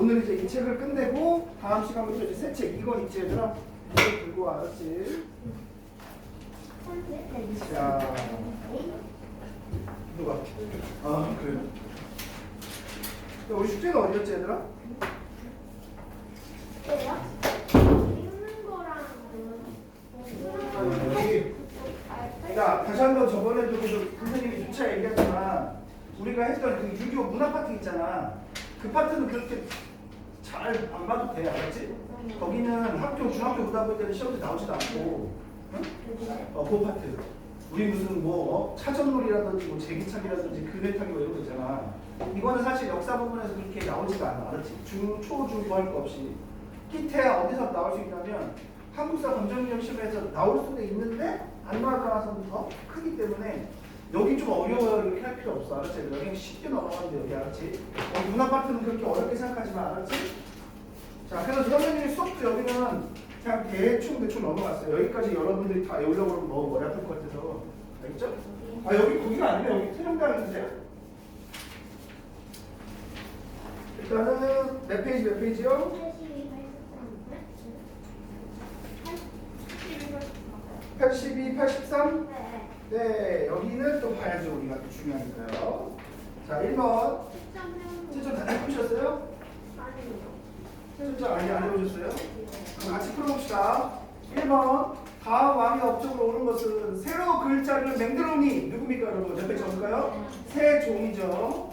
오늘 이제 이 책을 끝내고 다음 시간부터 이제 새 책 2권 있지 얘들아? 이거 들고 와, 알았지? 자, 누가? 아, 그래. 야, 우리 숙제는 어디였지 얘들아? 읽는 거랑 야, 다시 한번 저번에도 그 선생님이 주차 얘기했지만 우리가 했던 그 유교 문화 파트 있잖아. 그 파트는 그렇게 잘 안 봐도 돼, 알았지? 거기는 학교, 중학교 고등학교 때는 시험에 나오지도 않고, 응? 그 파트. 우리 무슨 뭐 차전놀이라든지 뭐 제기차기라든지 그네타기 뭐 이런 거 있잖아. 이거는 사실 역사 부분에서 그렇게 나오지가 않아, 알았지? 중, 초, 중, 고 할 거 없이. 끼태야 어디서 나올 수 있냐면 한국사 검정인력 시험에서 나올 수도 있는데 안 나올 가능성이 더 크기 때문에 여기 좀 어려워요 이렇게 할 필요 없어, 알았지? 여기 그냥 쉽게 넘어가면 돼, 여기 알았지? 문화 파트는 그렇게 어렵게 생각하지 마, 알았지? 자, 그래서 선생님이 수업도 여기는 그냥 대충 넘어갔어요. 여기까지 여러분들이 다 외우려고 그러면 너무 머리 아플 것 같아서. 알겠죠? 아, 여기 거기가 아니네. 여기 태릉당인데. 일단은 몇 페이지 몇 페이지요? 82, 83? 네, 여기는 또 봐야죠. 우리가 또 중요하니까요. 자, 1번. 채점 다 해보셨어요? 채점 아니 안 해보셨어요? 그럼 같이 풀어봅시다. 1번. 다음 왕의 업적으로 오는 것은 세로 글자를 맹드러니 누굽니까 여러분? 옆에 적을까요? 세종이죠.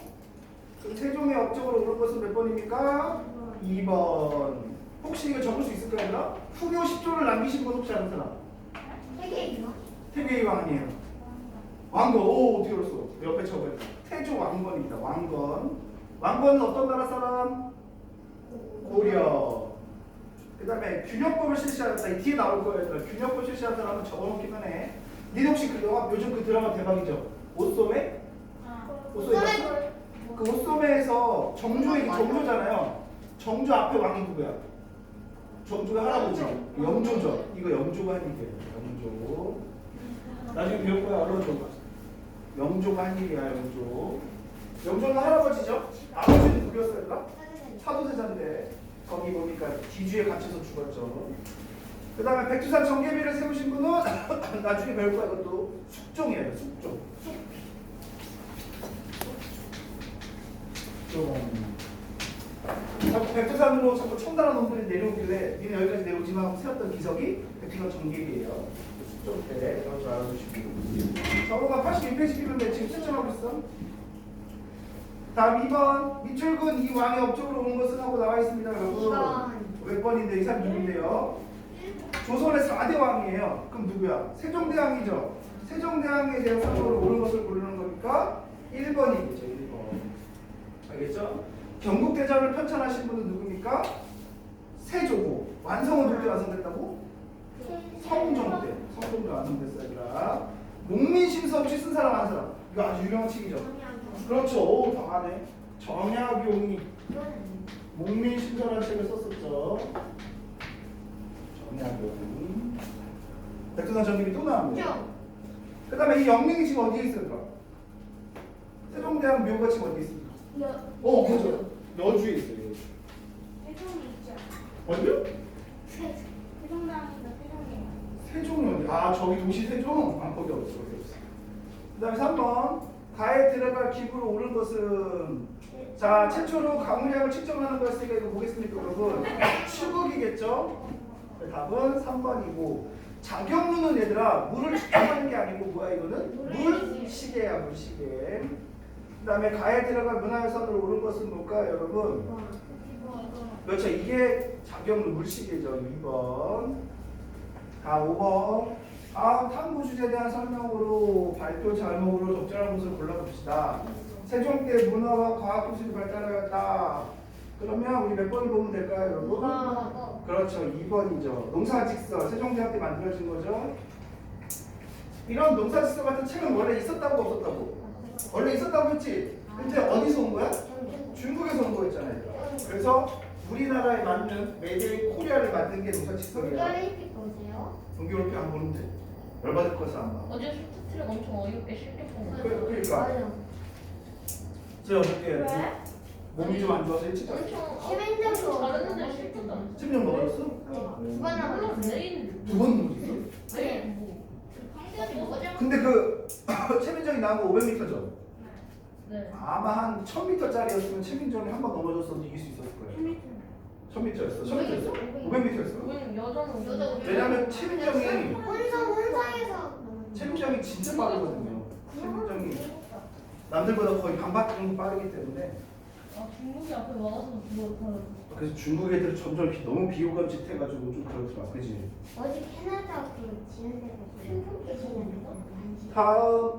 그럼 세종의 업적으로 오는 것은 몇 번입니까? 2번. 혹시 이거 적을 수 있을까요? 후교 10조를 남기신 분 혹시 아는 사람? 태계의 왕이에요. 왕건. 오, 어떻게 알았어? 옆에 적어요. 태조 왕건입니다. 왕건. 왕건은 어떤 나라 사람? 고려. 그 다음에 균형법을 실시하였다. 이 뒤에 나올 거예요. 얘들아. 균형법 실시한 사람은 적어놓기만 해. 니네 혹시 그 영화, 요즘 그 드라마 대박이죠? 옷소매? 옷소매. 그 옷소매에서 정조의 정조잖아요. 정조 앞에 왕이 누구야? 정조의 할아버지. 영조죠. 이거 영조가 한 일이에요. 영조. 나중에 배울 거야. 알아줘. 영조가 한 일이야. 영조. 영조는 할아버지죠. 아버지는 누구였을까? 사도세자인데 거기 보니까 기주에 갇혀서 죽었죠. 그 다음에 백두산 정계비를 세우신 분은 나중에 배울 거야. 이것도 숙종이에요. 숙종. 자꾸 백두산으로 자꾸 청단한 놈들이 내려오길래 니네 여기까지 내려오지만 하고 세웠던 기석이 백두산 정계비예요. 숙종 때 그런 줄 알아주시고. 저거가 82페이지 필요인데 지금 채점하고 있어. 다음 2번. 미출군 이 왕의 업적으로 온 것은 하고 나와 있습니다. 여러분. 몇 번인데 이 사람 누군데요? 조선의 4대 왕이에요. 그럼 누구야? 세종대왕이죠. 세종대왕에 대한 상으로 오는 것을 고르는 거니까 1번이겠죠. 1번. 알겠죠? 경국대전을 편찬하신 분은 누굽니까? 세조고. 완성은 누구때 완성됐다고? 성종 때. 성종 때 완성됐어요. 목민심서 혹시 쓴 사람 한 사람? 이거 아주 유명한 책이죠. 그렇죠. 오, 당하네. 정약용이 목민심서라는 책을 썼었죠. 정약용. 백두산 정립이 또 나옵니다. 그 다음에 이 영릉이 지금 어디에 있을까? 세종대왕 묘가 지금 어디에 있습니까? 그죠. 여주에 있어요. 여주. 어디요? 세종이 어디? 아, 저기 도시 세종? 아, 거기 없어. 거기 없어. 그 다음에 3번. 가에 들어갈 기구로 오른 것은 자, 최초로 강물량을 측정하는 거였으니까 이거 보겠습니까, 여러분? 추극이겠죠? 답은 3번이고 자경루는 얘들아 물을 측정하는 게 아니고 뭐야 이거는? 물시계야, 물시계. 그 다음에 가에 들어갈 문화유산으로 오른 것은 뭘까요, 여러분? 그렇죠, 이게 자경루 물시계죠. 2번. 다 5번. 탐구 주제에 대한 설명으로 발표 잘목으로 적절한 것을 골라봅시다. 세종 때 문화와 과학 기술이 발달하였다. 그러면 우리 몇 번을 보면 될까요, 여러분? 그렇죠, 2번이죠. 농사직서, 세종대왕 때 만들어진 거죠. 이런 농사직서 같은 책은 원래 있었다고 없었다고? 원래 있었다고 했지? 근데 어디서 온 거야? 중국에서 온 거였잖아요. 그래서 우리나라에 맞는 메이드 코리아를 만든 게 농사직서예요. 동계올림픽 안 보는데 열받을 것을 안 봐. 어제 쇼트트랙 엄청 어이없게 쉽게 본 거. 그러니까. 저 어떻게 몸이 좀 안 좋아서 일찍 잤어. 시민적으로 잘했는데 실패도 안 했어. 10년 넘어졌어? 두번 남았어요. 두 번 넘어졌어? 네. 근데 그 최민정이 나온 거 500m죠? 네. 아마 한 1000m짜리였으면 최민정이 한 번 넘어졌어도 이길 수 있었을 거예요. 1000m였어? 1000m였어? 500m였어? 우리는 여자는 여자 왜냐면 최민정이 혼상에서 최민정이 진짜 빠르거든요. 최민정이 남들보다 거의 반바퀴 정도 빠르기 때문에 아 중국이 앞에 막아서 그거 다 그래서 중국 애들은 점점 너무 비호감 짙해가지고 좀 그렇더라. 그지? 어제 캐나다 그 지는 데가 한국에 지는 거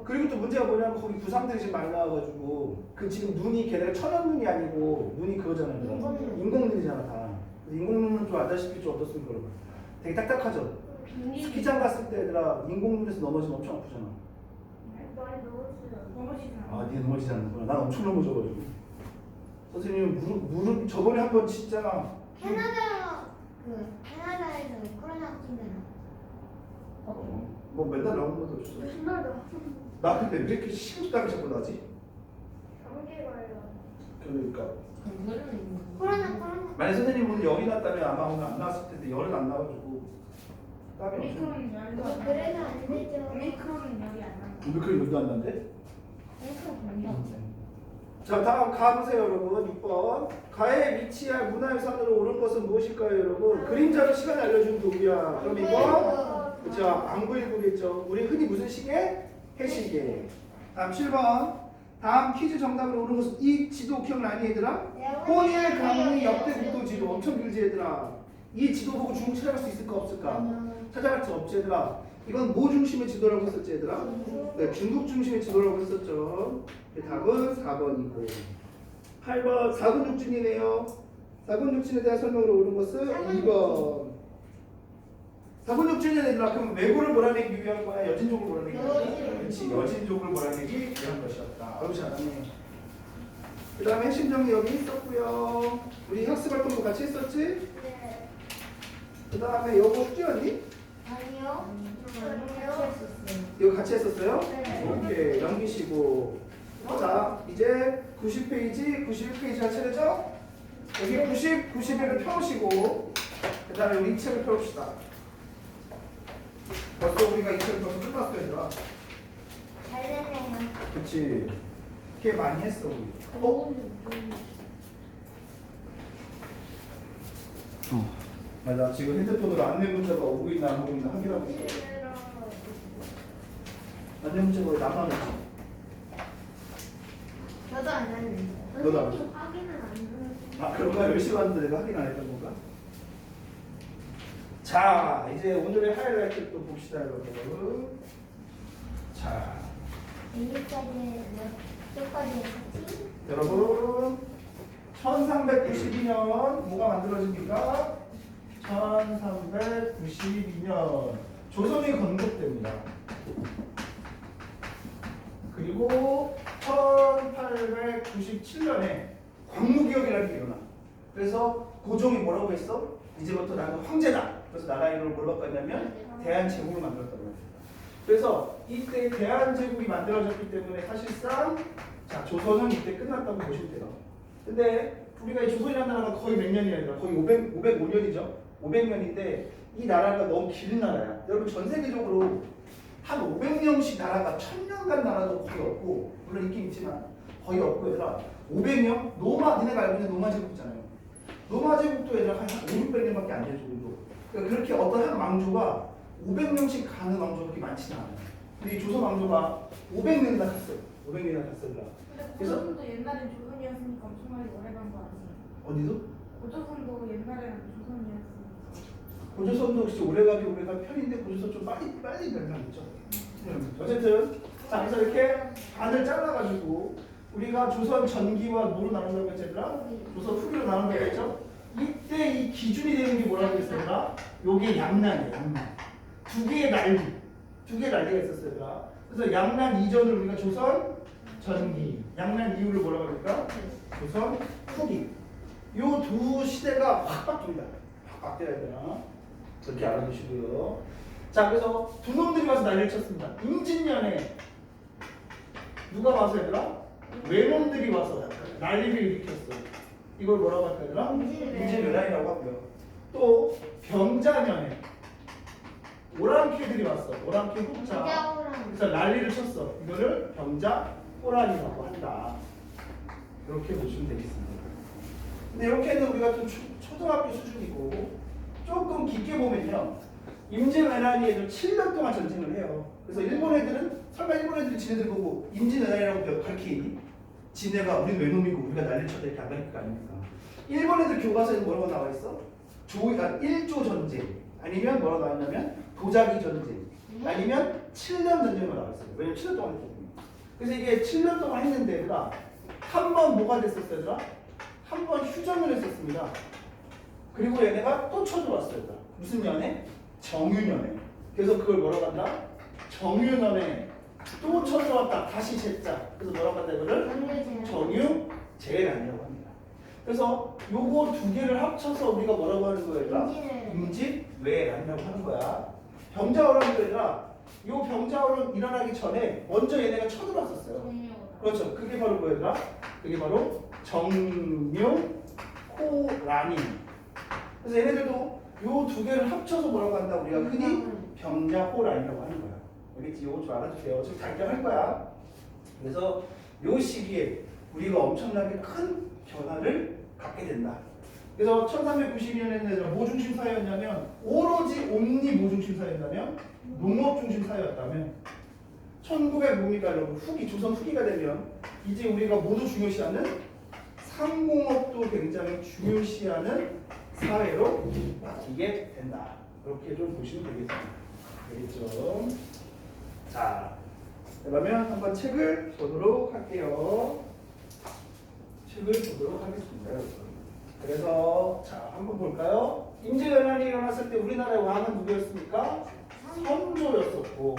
그리고 또 문제가 뭐냐면 거기 부상들이 지금 많이 나와가지고 그 지금 눈이 걔네가 천연 눈이 아니고 눈이 그거잖아요. 인공눈. 인공눈이잖아 다. 인공눈은 좀 알다시피 좀 어떻습니까 여러분? 되게 딱딱하죠? 비밀이 스키장 갔을 때 얘들아 인공눈에서 넘어지면 엄청 아프잖아. 많이 넘어지잖아. 아, 니 넘어지지 않는구나. 난 엄청 넘어져가지고. 선생님 무릎 저번에 한 번 진짜 캐나다에서 코로나 확진되나? 뭐 맨날 나오는 것도 없어. 무슨 말이야? 나 근데 왜 이렇게 시급하게 자꾸 나지? 감기가요. 그러니까 그거는 있는 거. 코로나. 만약 선생님 오늘 열이 났다면 아마 오늘 안 나왔을 텐데 열은 안 나가지고 땀이 없어. 오미크론은 열도 안 그래서 안 되죠. 오미크론은 열이 안 나요. 오미크론 열도 안 난대? 엄청 건강. 자 다음 가보세요 여러분 6번 가에 위치할 문화유산으로 오른 것은 무엇일까요 여러분? 그림자로 시간을 알려주는 도구야. 그럼 이거 그쵸 안 보이겠죠. 우리 흔히 무슨 시계? 해시계. 다음 7번 다음 퀴즈 정답으로 오른 것은 이 지도 기억나니 얘들아? 호니엘 강릉 역대 국도 지도 엄청 길지 얘들아. 이 지도 보고 중국 찾아갈 수 있을까 없을까? 찾아갈 수 없지 얘들아. 이건 뭐 중심의 지도라고 했었지 얘들아? 네, 중국 중심의 지도라고 했었죠. 답은 4번이고 8번 4군 육진이네요. 4군 육진에 대한 설명으로 오른 것은 2번. 4군 육진은 얘들아 그럼 외구를 몰아내기 위한 거야? 여진족을 몰아내기 위한 거야? 그렇지 여진족을 몰아내기 위한 것이었다. 아유 잘하네. 그 다음에 핵심 정리 여기 있었고요. 우리 학습 활동도 같이 했었지? 네. 그 다음에 요거 숙제였니? 아니요. 이거 같이 했었어요? 네. 오케이 넘기시고 자 이제 90페이지 91페이지 할 차례죠? 여기 90, 91을 펴놓으시고 그 다음에 우리 이 책을 펴봅시다. 벌써 우리가 이 책을 벌써 끝났어요 얘들아. 잘 됐네요. 그치 꽤 많이 했어 우리. 맞아 지금 핸드폰으로 안내 문자가 오고 있나 안 오고 있나 확인하고 있어. 안내 문자가 왜 나만 오지? 저도 안 했는데. 너도 안 선생님 확인은 안 했는데. 아 그런가? 열심히 왔는데 내가 확인 안 했던 건가? 자 이제 오늘의 하이라이트 또 봅시다 여러분. 자 여기까지 몇 가지 했었지? 여러분 1392년 뭐가 만들어집니까? 1392년 조선이 건국됩니다. 그리고 1897년에 광무기역이라는 게 일어나. 그래서 고종이 뭐라고 했어? 이제부터 나는 황제다. 그래서 나라 이름을 뭘로 바꿨냐면 대한제국을 만들었다고 했습니다. 그래서 이때 대한제국이 만들어졌기 때문에 사실상 자 조선은 이때 끝났다고 보시면 돼요. 근데 우리가 이 조선이라는 나라가 거의 몇 년이야? 거의 505년이죠. 500년인데 이 나라가 너무 긴 나라야. 여러분 전 세계적으로 한 500년씩 나라가 1000년간 나라도 거의 없고 물론 있긴 있지만 거의 없고 얘들아 500년? 니네가 알고 있는 로마 제국 있잖아요. 로마 제국도 얘들아 한 500~600년밖에 안 될 정도. 그러니까 그렇게 어떤 한 왕조가 500년씩 가는 왕조가 그렇게 많지는 않아요. 근데 이 조선 왕조가 500년이나 갔어요. 500년이나 갔어요. 근데 그래서- 고조선도 옛날엔 조선이었으니까 엄청나게 오래 간 거 아니에요? 어디도? 고조선도 옛날에는 조선이었으니까. 고조선도 혹시 오래가기 편인데 고조선 좀 빨리 멸망했죠. 어쨌든 자 그래서 이렇게 반을 잘라가지고 우리가 조선 전기와 뭐로 나눈다고 했지 얘들아? 조선 후기로 나눈다고 했죠? 이때 이 기준이 되는 게 뭐라고 했었나? 요게 양난이에요. 양난. 두 개의 날개가 있었어요 얘들아. 그래서 양난 이전을 우리가 조선 전기, 양난 이후를 뭐라고 합니까? 조선 후기. 요 두 시대가 확 바뀝니다. 확 바뀌어야 되나? 그렇게 알아두시고요. 자, 그래서 두 놈들이 와서 난리를 쳤습니다. 임진년에 누가 와서 얘들아? 외놈들이 와서 난리를 일으켰어. 이걸 뭐라고 할까 얘들아? 임진왜란이라고 하고요. 또 병자년에 오랑캐들이 왔어. 오랑캐 흑자. 그래서 난리를 쳤어. 이거를 병자호란이라고 한다. 이렇게 보시면 되겠습니다. 근데 이렇게는 우리가 좀 초등학교 수준이고 조금 깊게 보면요. 임진왜란이 애들 7년 동안 전쟁을 해요. 그래서 일본 애들은 설마 일본 애들이 지네들 보고 임진왜란이라고 가르치니? 지네가 우린 외놈이고 우리가 난리를 쳤다 이렇게 안 가르칠 거 아닙니까? 일본 애들 교과서에 뭐라고 나와 있어? 일조 전쟁 아니면 뭐라고 나와 있냐면 도자기 전쟁 아니면 7년 전쟁으로 나와 있어요. 왜냐면 7년 동안 했거든요. 그래서 이게 7년 동안 했는데 얘들아 한 번 뭐가 됐었어요 얘들아? 한 번 휴전을 했었습니다. 그리고 얘네가 또 쳐들어왔어요 얘들아. 무슨 연애? 정유년에. 그래서 그걸 뭐라고 한다? 정유년에 또 쳐들어왔다. 다시 쟀자. 그래서 뭐라고 한다 이거를? 정유재란이라고 합니다. 그래서 요거 두 개를 합쳐서 우리가 뭐라고 하는 거예요 얘들아? 임진왜란이라고 하는 거야. 병자호란이 아니라 요 병자호란 일어나기 전에 먼저 얘네가 쳐들어왔었어요. 그렇죠. 그게 바로 뭐였더라? 그게 바로 정묘호란이. 그래서 얘네들도 요 두 개를 합쳐서 뭐라고 한다? 우리가 흔히 병자호란이라고 하는 거야. 알겠지? 요거 좀 알아주세요. 지금 발견할 거야. 그래서 요 시기에 우리가 엄청나게 큰 변화를 갖게 된다. 그래서 1392년에는 뭐 중심 사회였냐면 오로지 옴니 뭐 중심 사회였냐면 농업 중심 사회였다면 1900 뭡니까 여러분? 후기 조선 후기가 되면 이제 우리가 모두 중요시하는 상공업도 굉장히 중요시하는 사회로 바뀌게 된다. 그렇게 좀 보시면 되겠습니다. 알겠죠? 자, 그러면 한번 책을 보도록 할게요. 책을 보도록 하겠습니다, 여러분. 그래서 자, 한번 볼까요? 임진왜란이 일어났을 때 우리나라의 왕은 누구였습니까? 선조였었고.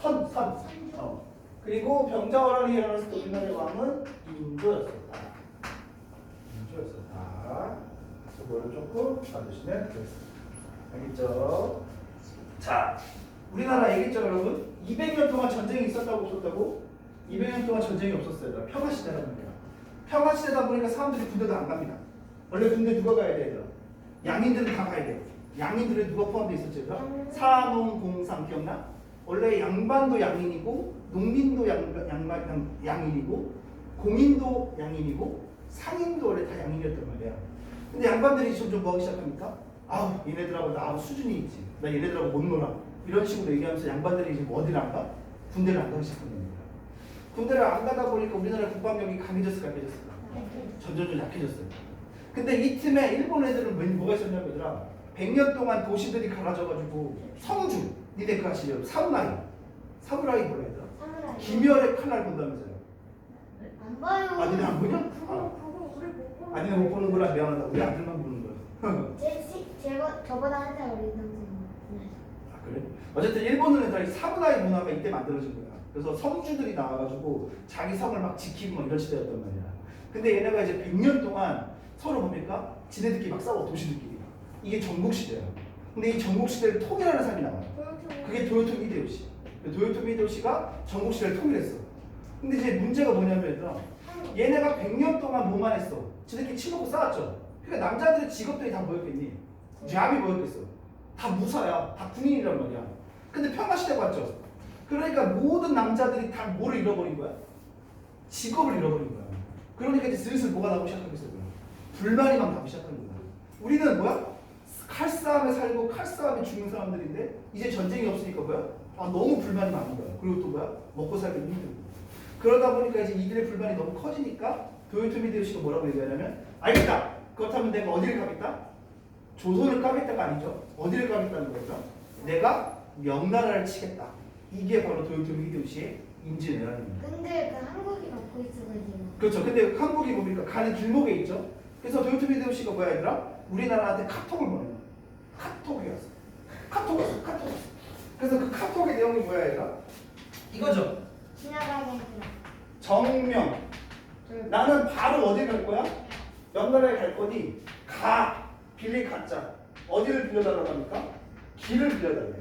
선주요? 그리고 병자호란이 일어났을 때 우리나라의 왕은 인조였었다. 그거를 조금 봐주시면 되겠습니다. 알겠죠? 자, 우리나라 얘기했죠, 여러분? 200년 동안 전쟁이 있었다고 없었다고? 200년 동안 전쟁이 없었어요. 평화시대라는 거예요. 평화시대다 보니까 사람들이 군대도 안 갑니다. 원래 군대 누가 가야 돼요? 양인들은 다 가야 돼요. 양인들은 누가 포함되어 있었죠? 사농공상 기억나? 원래 양반도 양인이고 농민도 양인이고 공인도 양인이고 상인도 원래 다 양인이었단 말이야. 근데 양반들이 좀 뭐 하기 시작합니까? 아우 얘네들하고 나하고 수준이 있지. 나 얘네들하고 못 놀아. 이런 식으로 얘기하면서 양반들이 지금 어디를 안 가? 군대를 안 가기 시작한 겁니다. 군대를 안 가다 보니까 우리나라 국방력이 강해졌을까 약해졌을까? 점점 약해졌어요. 근데 이 틈에 일본 애들은 뭐가 있었냐면 얘들아 100년 동안 도시들이 갈라져가지고 성주 니네 그 아시죠? 사무라이 뭐라 얘들아? 김열의 칼날 본다면서요? 안 봐요. 아 니네 안 보냐? 그거 우리 못 보는 아 니네 못 보는 거라 미안하다. 우리 아들만 보는 거야. 제가 저보다 한 살 어린 동생. 아 그래? 어쨌든 일본은 애들이 사무라이 문화가 이때 만들어진 거야. 그래서 성주들이 나와가지고 자기 성을 막 지키고 막 이런 시대였단 말이야. 근데 얘네가 이제 100년 동안 서로 뭡니까? 지네들끼리 막 싸워 도시들끼리. 이게 전국시대야. 근데 이 전국시대를 통일하는 사람이 나와요. 그게 도요토미 히데요시. 도요토미 히데요시가 전국시대를 통일했어. 근데 이제 문제가 뭐냐면 얘들아 얘네가 100년 동안 뭐만 했어? 지네끼리 치먹고 싸웠죠. 그러니까 남자들의 직업들이 다 뭐였겠니? 잡이 뭐였겠어? 다 무사야. 다 군인이란 말이야. 근데 평화시대가 왔죠. 그러니까 모든 남자들이 다 뭐를 잃어버린 거야? 직업을 잃어버린 거야. 그러니까 이제 슬슬 뭐가 나오기 시작하겠어요? 불만이 막 나오기 시작하는 거야. 우리는 뭐야? 칼싸움에 살고 칼싸움에 죽는 사람들인데 이제 전쟁이 없으니까 뭐야? 아 너무 불만이 많은 거야. 그리고 또 뭐야? 먹고 살기 힘들고. 그러다 보니까 이제 이들의 불만이 너무 커지니까 도요토미 히데요시가 뭐라고 얘기하냐면 알겠다. 그렇다면 내가 어디를 가겠다? 조선을 까겠다가 아니죠. 어디를 가겠다는 거죠? 내가 명나라를 치겠다. 이게 바로 도요토미 히데요시의 임진왜란입니다. 근데 그 한국이 갖고 있어가지고. 그렇죠. 근데 한국이 뭡니까? 가는 길목에 있죠. 그래서 도요토미 히데요시가 뭐야 얘들아? 우리나라한테 카톡을 보내요. 카톡이 왔어. 카톡 왔어. 그래서 그 카톡의 내용이 뭐야 얘들아? 이거죠. 지나가게 해줘. 정명. 나는 바로 어디 갈 거야? 명나라에 갈 거니 빌릴 가짜. 어디를 빌려달라고 합니까? 길을 빌려달래.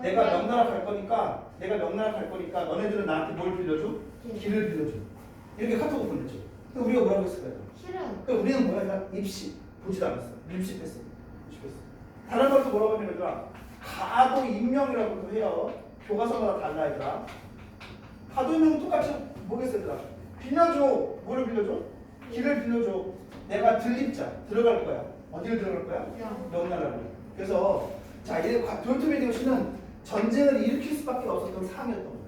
내가 명나라 갈 거니까 너네들은 나한테 뭘 빌려줘? 길을 빌려줘. 이렇게 카톡을 보냈죠. 그럼 우리가 뭐라고 했을까요? 싫은. 그럼 우리는 뭐야? 그냥 입시 보지도 않았어. 입시했어. 입시했어. 다른 말로 뭐라고 하면 얘들아 가도 임명이라고도 해요. 교과서마다 달라 얘들아. 가도 임명은 똑같이 뭐겠어 얘들아. 빌려줘. 뭐를 빌려줘? 길을 빌려줘. 내가 들림자 들어갈 거야. 어디를 들어갈 거야? 명나라로. 그래서 자 이제 도요토미히데요시는 전쟁을 일으킬 수밖에 없었던 상이었던 거야.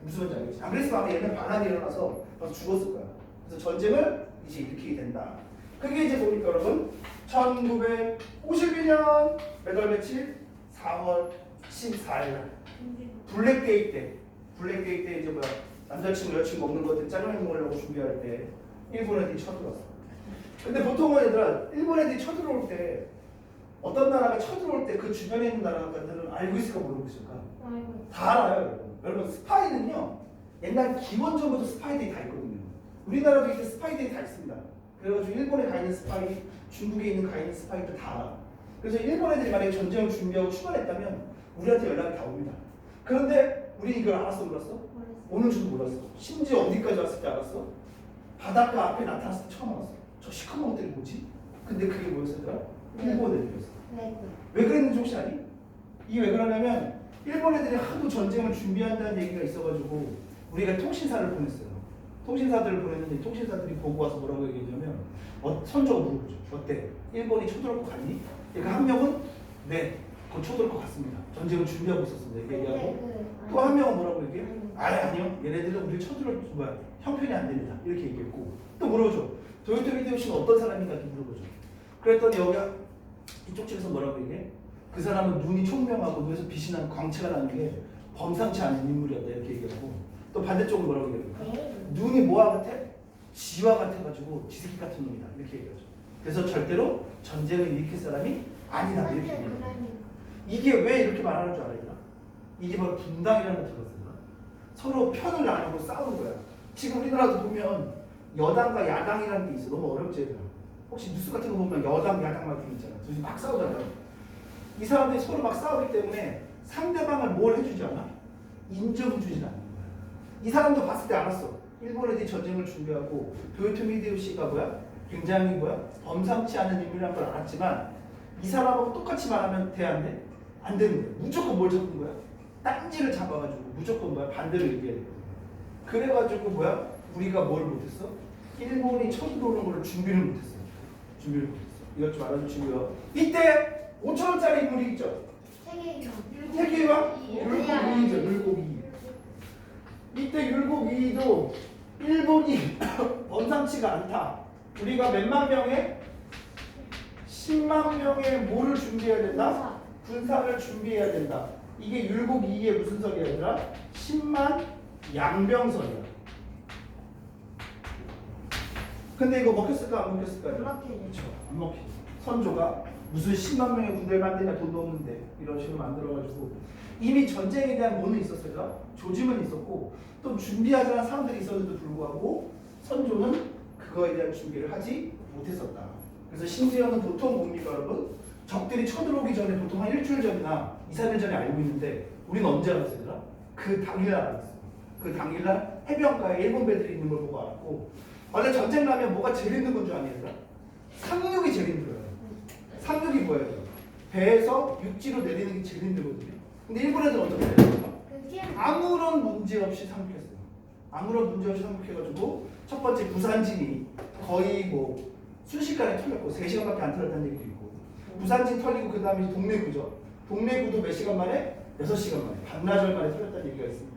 무슨 말인지 알겠지? 안 그랬으면 아마 얘는 반란이 일어나서 벌써 죽었을 거야. 그래서 전쟁을 이제 일으키게 된다. 그게 이제 보니까 여러분 1952년 몇 월 며칠? 4월 14일 날 블랙데이 때 이제 뭐야 남자친구 여자친구 없는 것들 짜장면 먹으려고 준비할 때 일본 애들이 쳐들어왔어. 근데 보통은 얘들아 일본 애들이 쳐들어올 때 어떤 나라가 쳐들어올 때 그 주변에 있는 나라들은 알고 있을까 모르고 있을까? 다 알아요 여러분. 여러분 스파이는요 옛날 기원전부터 스파이들이 다 있거든요. 우리나라도 이제 스파이들이 다 있습니다. 그래가지고 일본에 가 있는 스파이, 중국에 있는 가 있는 스파이들 다 알아. 그래서 일본 애들이 만약에 전쟁을 준비하고 출발했다면 우리한테 연락이 다 옵니다. 그런데 우리 이걸 알았어 몰랐어? 오는 줄도 몰랐어. 심지어 어디까지 왔을 때 알았어? 바닷가 앞에 나타났을 때 처음 알았어. 저 시커먼 것들이 뭐지? 근데 그게 뭐였을까? 일본 애들이었어. 왜 그랬는지 혹시 아니? 이게 왜 그러냐면 일본 애들이 하도 전쟁을 준비한다는 얘기가 있어가지고 우리가 통신사를 보냈어요. 통신사들을 보냈는데 통신사들이 보고 와서 뭐라고 얘기했냐면 선조가 물어보죠. 어때? 일본이 쳐들어올 것 같니? 그러니까 한 명은 네, 곧 쳐들어올 것 같습니다. 전쟁을 준비하고 있었습니다. 얘기하고 또 한 명은 뭐라고 얘기해? 아니요. 얘네들은 우리 쳐들어올 뭐야 형편이 안 됩니다. 이렇게 얘기했고 또 물어보죠. 도요토미히데요시는 어떤 사람인가 이렇게 물어보죠. 그랬더니 여기가 이쪽 측에서 뭐라고 얘기해? 그 사람은 눈이 총명하고 눈에서 빛이 나는 광채가 나는 게 범상치 않은 인물이었다 이렇게 얘기하고 또 반대쪽은 뭐라고 얘기합니까? 눈이 뭐와 같아? 지와 같아가지고 지새끼 같은 놈이다 이렇게 얘기하죠. 그래서 절대로 전쟁을 일으킬 사람이 아니다 이렇게 얘기해요. 이게 왜 이렇게 말하는 줄 알아요? 이게 바로 분당이라는 거 들었어요. 서로 편을 나누고 싸우는 거야. 지금 우리나라도 보면 여당과 야당이라는 게 있어. 너무 어렵지 얘들아. 혹시 뉴스 같은 거 보면 여당 야당 막 있잖아. 둘이 막 싸우잖아요. 이 사람들이 서로 막 싸우기 때문에 상대방을 뭘 해주지 않아? 인정을 주지 않는 거야. 이 사람도 봤을 때 알았어. 일본 애들이 전쟁을 준비하고 도요토미히데요시가 뭐야? 굉장히 뭐야? 범상치 않은 인물이라는 걸 알았지만 이 사람하고 똑같이 말하면 돼 안 돼? 안 되는 거야. 무조건 뭘 잡는 거야? 딴지를 잡아가지고 무조건 뭐야? 반대로 얘기해야 돼. 그래가지고 뭐야? 우리가 뭘 못했어? 일본이 쳐들어오는 걸 준비를 못했어. 준비를 못했어. 이것 좀 알아주시고요. 이때 5,000원짜리 인물이 있죠? 세계왕? 율곡이죠. 율곡이. 이때 율곡이도 일본이 범상치가 않다. 우리가 몇만 명에 10만 명의 뭐를 준비해야 된다? 군사를 준비해야 된다. 이게 율곡이의 무슨 설이야 얘들아? 10만 양병설이야. 근데 이거 먹혔을까 안 먹혔을까요? 안 먹히죠. 그렇죠. 안 먹히죠. 선조가 무슨 10만 명의 군대를 만드냐 돈도 없는데 이런 식으로 만들어가지고 이미 전쟁에 대한 뭐는 있었어요? 조짐은 있었고 또 준비하자는 사람들이 있었는데도 불구하고 선조는 그거에 대한 준비를 하지 못했었다. 그래서 심지어는 보통 뭡니까 여러분? 적들이 쳐들어오기 전에 보통 한 일주일 전이나 2, 3일 전에 알고 있는데 우리는 언제 알았어요? 그 당일날 알았어. 그 당일날 해변가에 일본 배들이 있는 걸 보고 알았고 원래 전쟁 나면 뭐가 제일 힘든 건 줄 아니 얘들아? 상륙이 제일 힘들어요. 상륙이 뭐예요? 배에서 육지로 내리는 게 제일 힘들거든요. 근데 일본 애들은 어떻게 해요? 아무런 문제 없이 상륙했어요. 아무런 문제 없이 상륙해가지고 첫 번째 부산진이 거의 뭐 순식간에 털렸고 3시간밖에 안 털렸다는 얘기도 있고 부산진 털리고 그 다음에 동래구죠. 동래구도 몇 시간 만에? 6시간 만에 반나절 만에 털렸다는 얘기가 있습니다.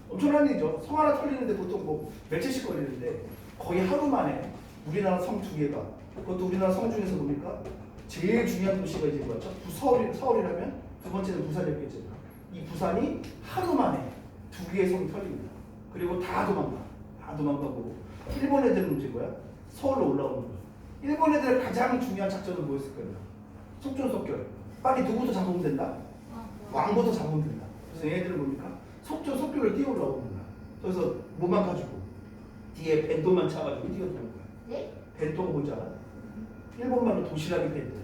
엄청난 일이죠. 성 하나 털리는데 보통 뭐 며칠씩 걸리는데 거의 하루 만에 우리나라 성 2개가 그것도 우리나라 성 중에서 뭡니까? 제일 중요한 도시가 이제 뭐였죠? 서울이라면 두 번째는 부산이었겠죠. 이 부산이 하루 만에 2개의 성이 털립니다. 그리고 다 도망가고 일본 애들은 이제 뭐야? 서울로 올라오는 거죠. 일본 애들의 가장 중요한 작전은 뭐였을 거예요? 속전속결. 빨리 누구도 잡으면 된다. 왕부터 잡으면 된다. 그래서 얘네들은 뭡니까? 속전속결을 뛰어 올라오는 거야. 그래서 뭐만 가지고 뒤에 벤토만 차가지고 뛰어드는 거야. 네? 벤토가 뭔지 알아? 일본말로 도시락이 벤토야.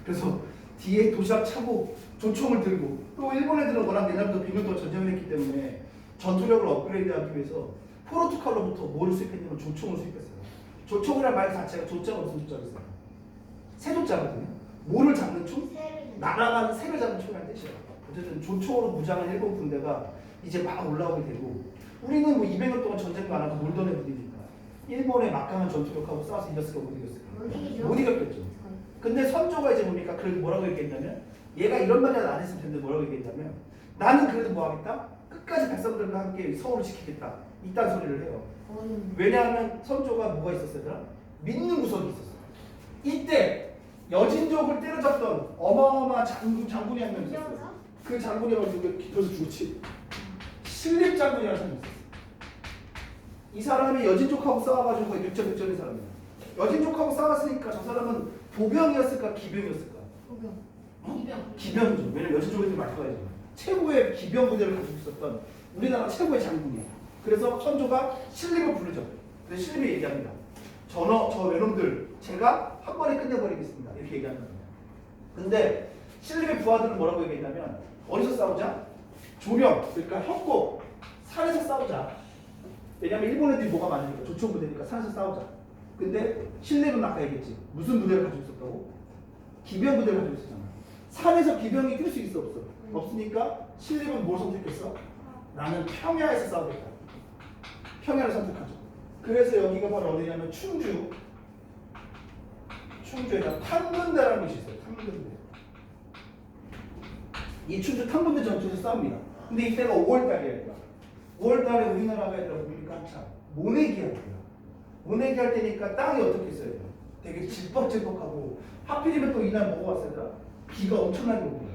그래서 뒤에 도시락 차고 조총을 들고 또 일본 애들은 워낙 옛날부터 100년 동안 전쟁을 했기 때문에 전투력을 업그레이드하기 위해서 포르투갈로부터 뭐를 수입했냐면 조총을 수입했어요. 조총이라는 말 자체가 조자가 무슨 조자가 있어요? 세조자거든요. 뭐를 잡는 총? 새를 날아가는 새를 잡는 총이라는 뜻이에요. 어쨌든 조총으로 무장한 일본 군대가 이제 막 올라오게 되고 우리는 뭐 200년 동안 전쟁도 안 하고 놀던 애들이니까 일본의 막강한 전투력하고 싸워서 이겼을까 못 이겼을까? 못 이겼겠죠. 근데 선조가 이제 뭡니까? 그래도 뭐라고 얘기했냐면 얘가 이런 말을 안 했으면 되는데 뭐라고 얘기했냐면 나는 그래도 뭐 하겠다? 끝까지 백성들과 함께 서울을 지키겠다. 이딴 소리를 해요. 왜냐하면 선조가 뭐가 있었어요? 믿는 구석이 있었어요. 이때 여진족을 때려잡던 어마어마한 장군이 한 명 있었어요. 그 장군이 바로 누구 기표에서 죽었지. 신립장군이라는 사람이 있었어요. 이 사람이 여진족하고 싸워가지고 백전백전의 사람이에요. 여진족하고 싸웠으니까 저 사람은 보병이었을까 기병이었을까? 기병이죠. 왜냐면 여진족들이 맞춰가야죠. 최고의 기병 부대를 가지고 있었던 우리나라 최고의 장군이에요. 그래서 선조가 신립을 부르죠. 그래서 신립이 얘기합니다. 저 외놈들 제가 한 번에 끝내버리겠습니다. 이렇게 얘기하는 겁니다. 근데 신립의 부하들은 뭐라고 얘기했냐면 어디서 싸우자? 조령, 그러니까 협곡, 산에서 싸우자. 왜냐면 일본 애들이 뭐가 많으니까 조총 부대니까 산에서 싸우자. 근데 신립은 아까 얘기했지. 무슨 부대를 가지고 있었다고? 기병 부대를 가지고 있었잖아. 산에서 기병이 뛸 수 있어 없어? 없으니까 신립은 뭘 선택했어? 나는 평야에서 싸우겠다. 평야를 선택하죠. 그래서 여기가 바로 어디냐면 충주에다 탕군대라는 곳이 있어요. 탕군대. 이 충주 탕군대 전투에서 싸웁니다. 근데 이때가 5월달이에요. 5월달에 우리나라가 얘들아 뭡니까 한참 모내기 할 때야. 모내기 할 때니까 땅이 어떻게 있어요? 되게 질퍽질퍽하고 하필이면 또 이날 뭐가 왔어요? 비가 엄청나게 옵니다.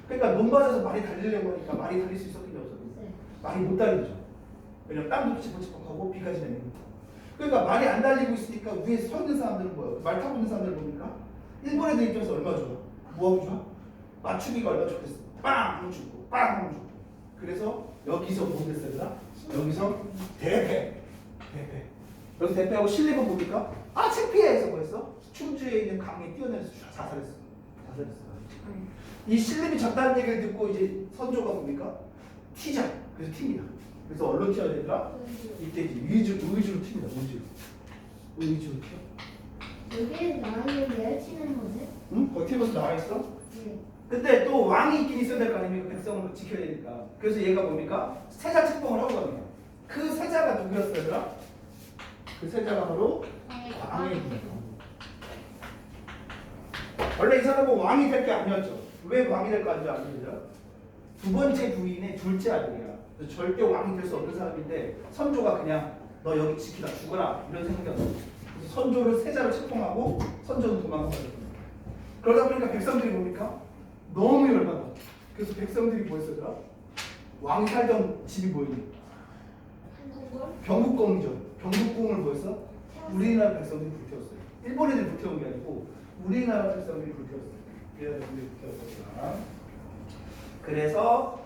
그러니까 논밭에서 말이 달리려고 하니까 말이 달릴 수 있었겠냐 없었겠냐? 말이 못 달리죠. 왜냐면 땅도 질퍽질퍽하고 비까지 내리니까. 그러니까 말이 안 달리고 있으니까 위에 서 있는 사람들은 뭐예요? 말 타고 있는 사람들을 보니까 일본 애들 입장에서 얼마 좋아? 뭐하고 좋아? 맞추기가 얼마 좋겠어? 빵! 하면 죽고 빵! 하면 죽고. 그래서 여기서 뭐 됐어요? 여기서 대패. 여기서 대패하고 신립은 뭡니까? 아 창피해서 뭐했어? 충주에 있는 강에 뛰어내려서 자살했어. 이 신립이 졌다는 얘기를 듣고 이제 선조가 뭡니까? 튀자. 그래서 튑니다. 그래서 얼른 튀어야 되더라? 이때 이제 의주로 튑니다. 의주로 튀어. 여기에 나는 멸치는 거지? 응? 거기 튀어서 나와 있어? 네. 근데 또 왕이 있긴 있어야 될 거 아닙니까? 백성을 지켜야 되니까. 그래서 얘가 뭡니까? 세자 책봉을 하고 갑니다. 그 세자가 누구였어요, 얘들아? 그 세자가 바로 왕입니다. 원래 이 사람은 왕이 될 게 아니었죠. 왜 왕이 될 거 아니죠? 두 번째 부인의 둘째 아들이야. 그래서 절대 왕이 될 수 없는 사람인데 선조가 그냥 너 여기 지키다 죽어라 이런 생각이었어. 그래서 선조를 세자로 책봉하고 선조는 도망가버렸습니다. 그러다 보니까 백성들이 뭡니까? 너무 열받아. 그래서 백성들이 뭐 했어요? 왕이 살던 집이 뭐였니? 경국궁이죠. 경국궁을 뭐 했어? 우리나라 백성들이 불태웠어요. 일본 애들이 불태운 게 아니고 우리나라 백성들이 불태웠어요. 얘네들이 불태웠어요. 그래서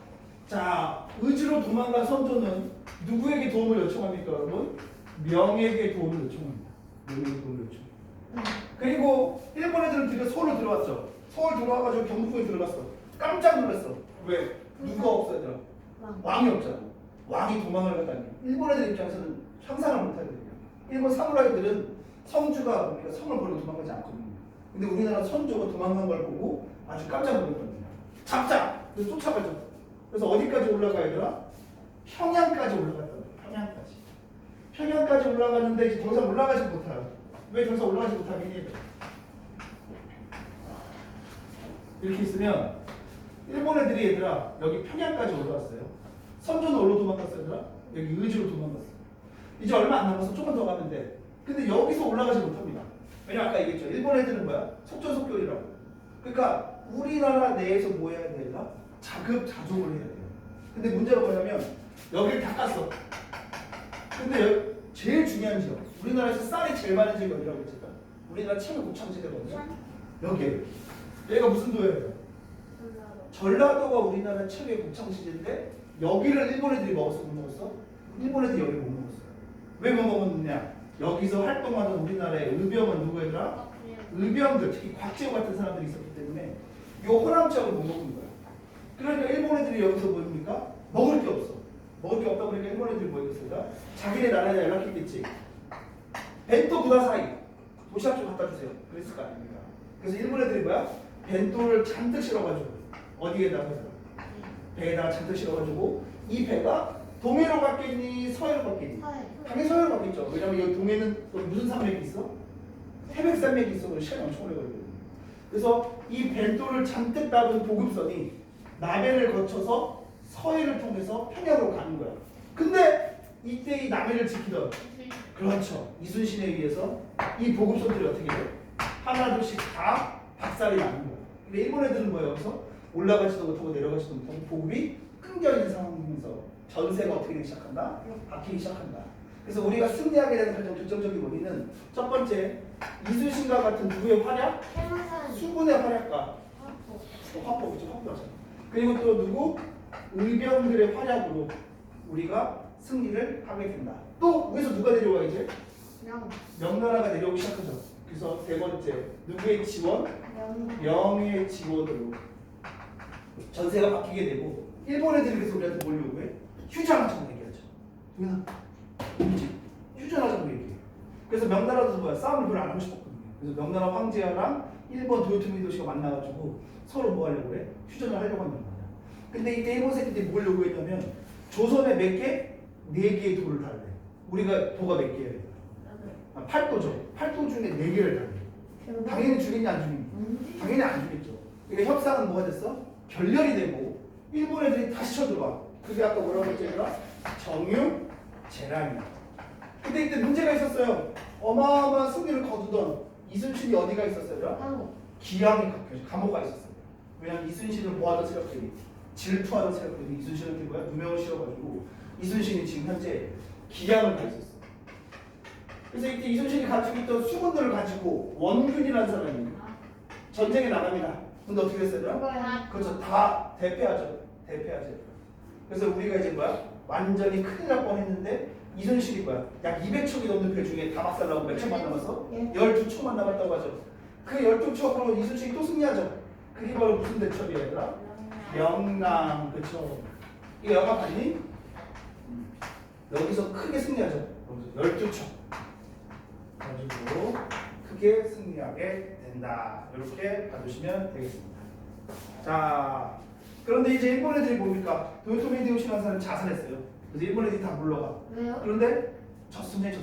자 의지로 도망간 선조는 누구에게 도움을 요청합니까, 여러분? 명에게 도움을 요청합니다. 명에게 도움을 요청. 그리고 일본 애들은 드디어 서울로 들어왔죠. 서울 들어와가지고 경복궁에 들어갔어. 깜짝 놀랐어. 왜? 누가 없어져? 왕이 없잖아. 왕이 도망을 가다니. 일본 애들 입장에서는 상상을 못하거든요. 일본 사무라이들은 성주가 뭡니까? 성을 버리고 도망가지 않거든요. 근데 우리나라 선조가 도망간 걸 보고 아주 깜짝 놀랐거든요. 잡자! 그래서 쫓아가죠. 그래서 어디까지 올라가야 되나? 평양까지 올라갔다. 평양까지. 평양까지 올라갔는데 이제 더 이상 올라가지 못해요. 왜 더 이상 올라가지 못하겠니? 이렇게 있으면 일본 애들이 얘들아 여기 평양까지 올라왔어요. 선조는 어디로 도망갔어요, 얘들아? 여기 의주로 도망갔어요. 이제 얼마 안 남아서 조금 더 가면 돼. 근데 여기서 올라가지 못합니다. 왜냐면 아까 얘기했죠. 일본 애들은 뭐야? 속전속결이라고. 그러니까 우리나라 내에서 뭐 해야 되나? 자급자족을 해야 돼요. 근데 문제가 뭐냐면 여기를 다 깠어. 근데 제일 중요한 지역, 우리나라에서 쌀이 제일 많은 지역이 어디라고 했을까? 우리나라 최고 곡창지대거든요. 여기. 얘가 무슨 도예요? 전라도가 우리나라 최고의 곡창지대인데 여기를 일본 애들이 먹었어, 못 먹었어? 일본 애들이 여기를 못 먹었어요. 왜 못 먹었느냐? 여기서 활동하는 우리나라의 의병은 누구였더라? 의병들, 특히 곽재우 같은 사람들이 있었기 때문에 요 호남 지역을 못 먹은 거야. 그러니까 일본 애들이 여기서 뭡니까? 먹을 게 없어. 먹을 게 없다 보니까 일본 애들이 뭐 했겠습니까? 자기네 나라에 연락했겠지. 벤또 구다사이 도시락 좀 갖다 주세요. 그랬을 거 아닙니까? 그래서 일본 애들이 뭐야? 벤또를 잔뜩 실어가지고 어디에다가 배에다가 잔뜩 실어가지고 이 배가 동해로 갔겠니 서해로 갔겠니? 당연히 서해로 갔겠죠. 왜냐면 여기 동해는 또 무슨 산맥이 있어? 태백산맥이 있어. 시간이 엄청 오래 걸리거든요. 그래서 이 벤또를 잔뜩 담은 보급선이 남해를 거쳐서 서해를 통해서 평양으로 가는 거야. 근데 이때 이 남해를 지키던 그렇죠. 이순신에 의해서 이 보급선들이 어떻게 돼? 하나둘씩 다 박살이 나는 거야. 근데 일본 애들은 뭐야? 여기서 올라가지도 못하고 내려가지도 못하고 보급이 끊겨 있는 상황이면서 전세가 어떻게 되기 시작한다? 바뀌기 시작한다. 그래서 우리가 승리하게 되는 가장 결정적인 원인은 첫 번째 이순신과 같은 누구의 활약? 수군의 활약과 화법이죠. 화법이죠. 그리고 또 누구? 의병들의 활약으로 우리가 승리를 하게 된다. 또 위에서 누가 내려와 이제? 명나라가 내려오기 시작하죠. 그래서 세 번째 누구의 지원? 명의 지원으로 전세가 바뀌게 되고 일본 애들이 그래서 우리한테 뭘 요구해? 휴전하자고 얘기하죠. 동현아, 휴전하자고 얘기해. 그래서 명나라도 뭐야? 싸움을 별로 안 하고 싶었거든요. 그래서 명나라 황제랑 일본 도요토미 도시가 만나가지고 서로 뭐 하려고 그래? 휴전을 하려고 한단 말이야. 근데 이때 일본 새끼들이 뭘 요구했냐면 조선에 몇 개? 4개의 도를 달래. 우리가 도가 몇 개예요? 8도죠. 8도 중에 4개를 달래. 당연히 주겠냐 안 주겠냐? 당연히 안 주겠죠. 그러니까 협상은 뭐가 됐어? 결렬이 되고 일본 애들이 다시 쳐들어와. 그게 아까 뭐라고 했지 얘들아? 정유 재란이야. 근데 이때 문제가 있었어요. 어마어마한 승리를 거두던 이순신이 어디가 있었어요? 기양이 감옥가 있었어요. 왜냐면 이순신을 모아던 세력들이 질투하던 세력들이 이순신한테 뭐야? 누명을 씌워가지고 이순신이 지금 현재 기양을 가 있었어. 그래서 이때 이순신이 가지고 있던 수군들을 가지고 원균이라는 사람이 전쟁에 나갑니다. 근데 어떻게 됐어요? 그렇죠. 다 대패하죠. 대패하죠. 그래서 우리가 이제 뭐야? 완전히 큰일 날 뻔했는데 이순신이 뭐야? 약 200척이 넘는 배 중에 다 박살나고 몇 척만 남아서 12척만 남았다고 하죠. 그 12척으로 이순신이 또 승리하죠. 그게 바로 무슨 대첩이야 얘들아? 명랑. 그렇죠. 이거 영화 봤니? 여기서 크게 승리하죠. 12척 가지고 크게 승리하게 된다. 이렇게 봐주시면 되겠습니다. 자, 그런데 이제 일본 애들이 뭡니까? 도요토미 히데요시라는 사람이 자살했어요. 그래서 일본 애들이 다 물러가. 왜요? 그런데 졌습니까?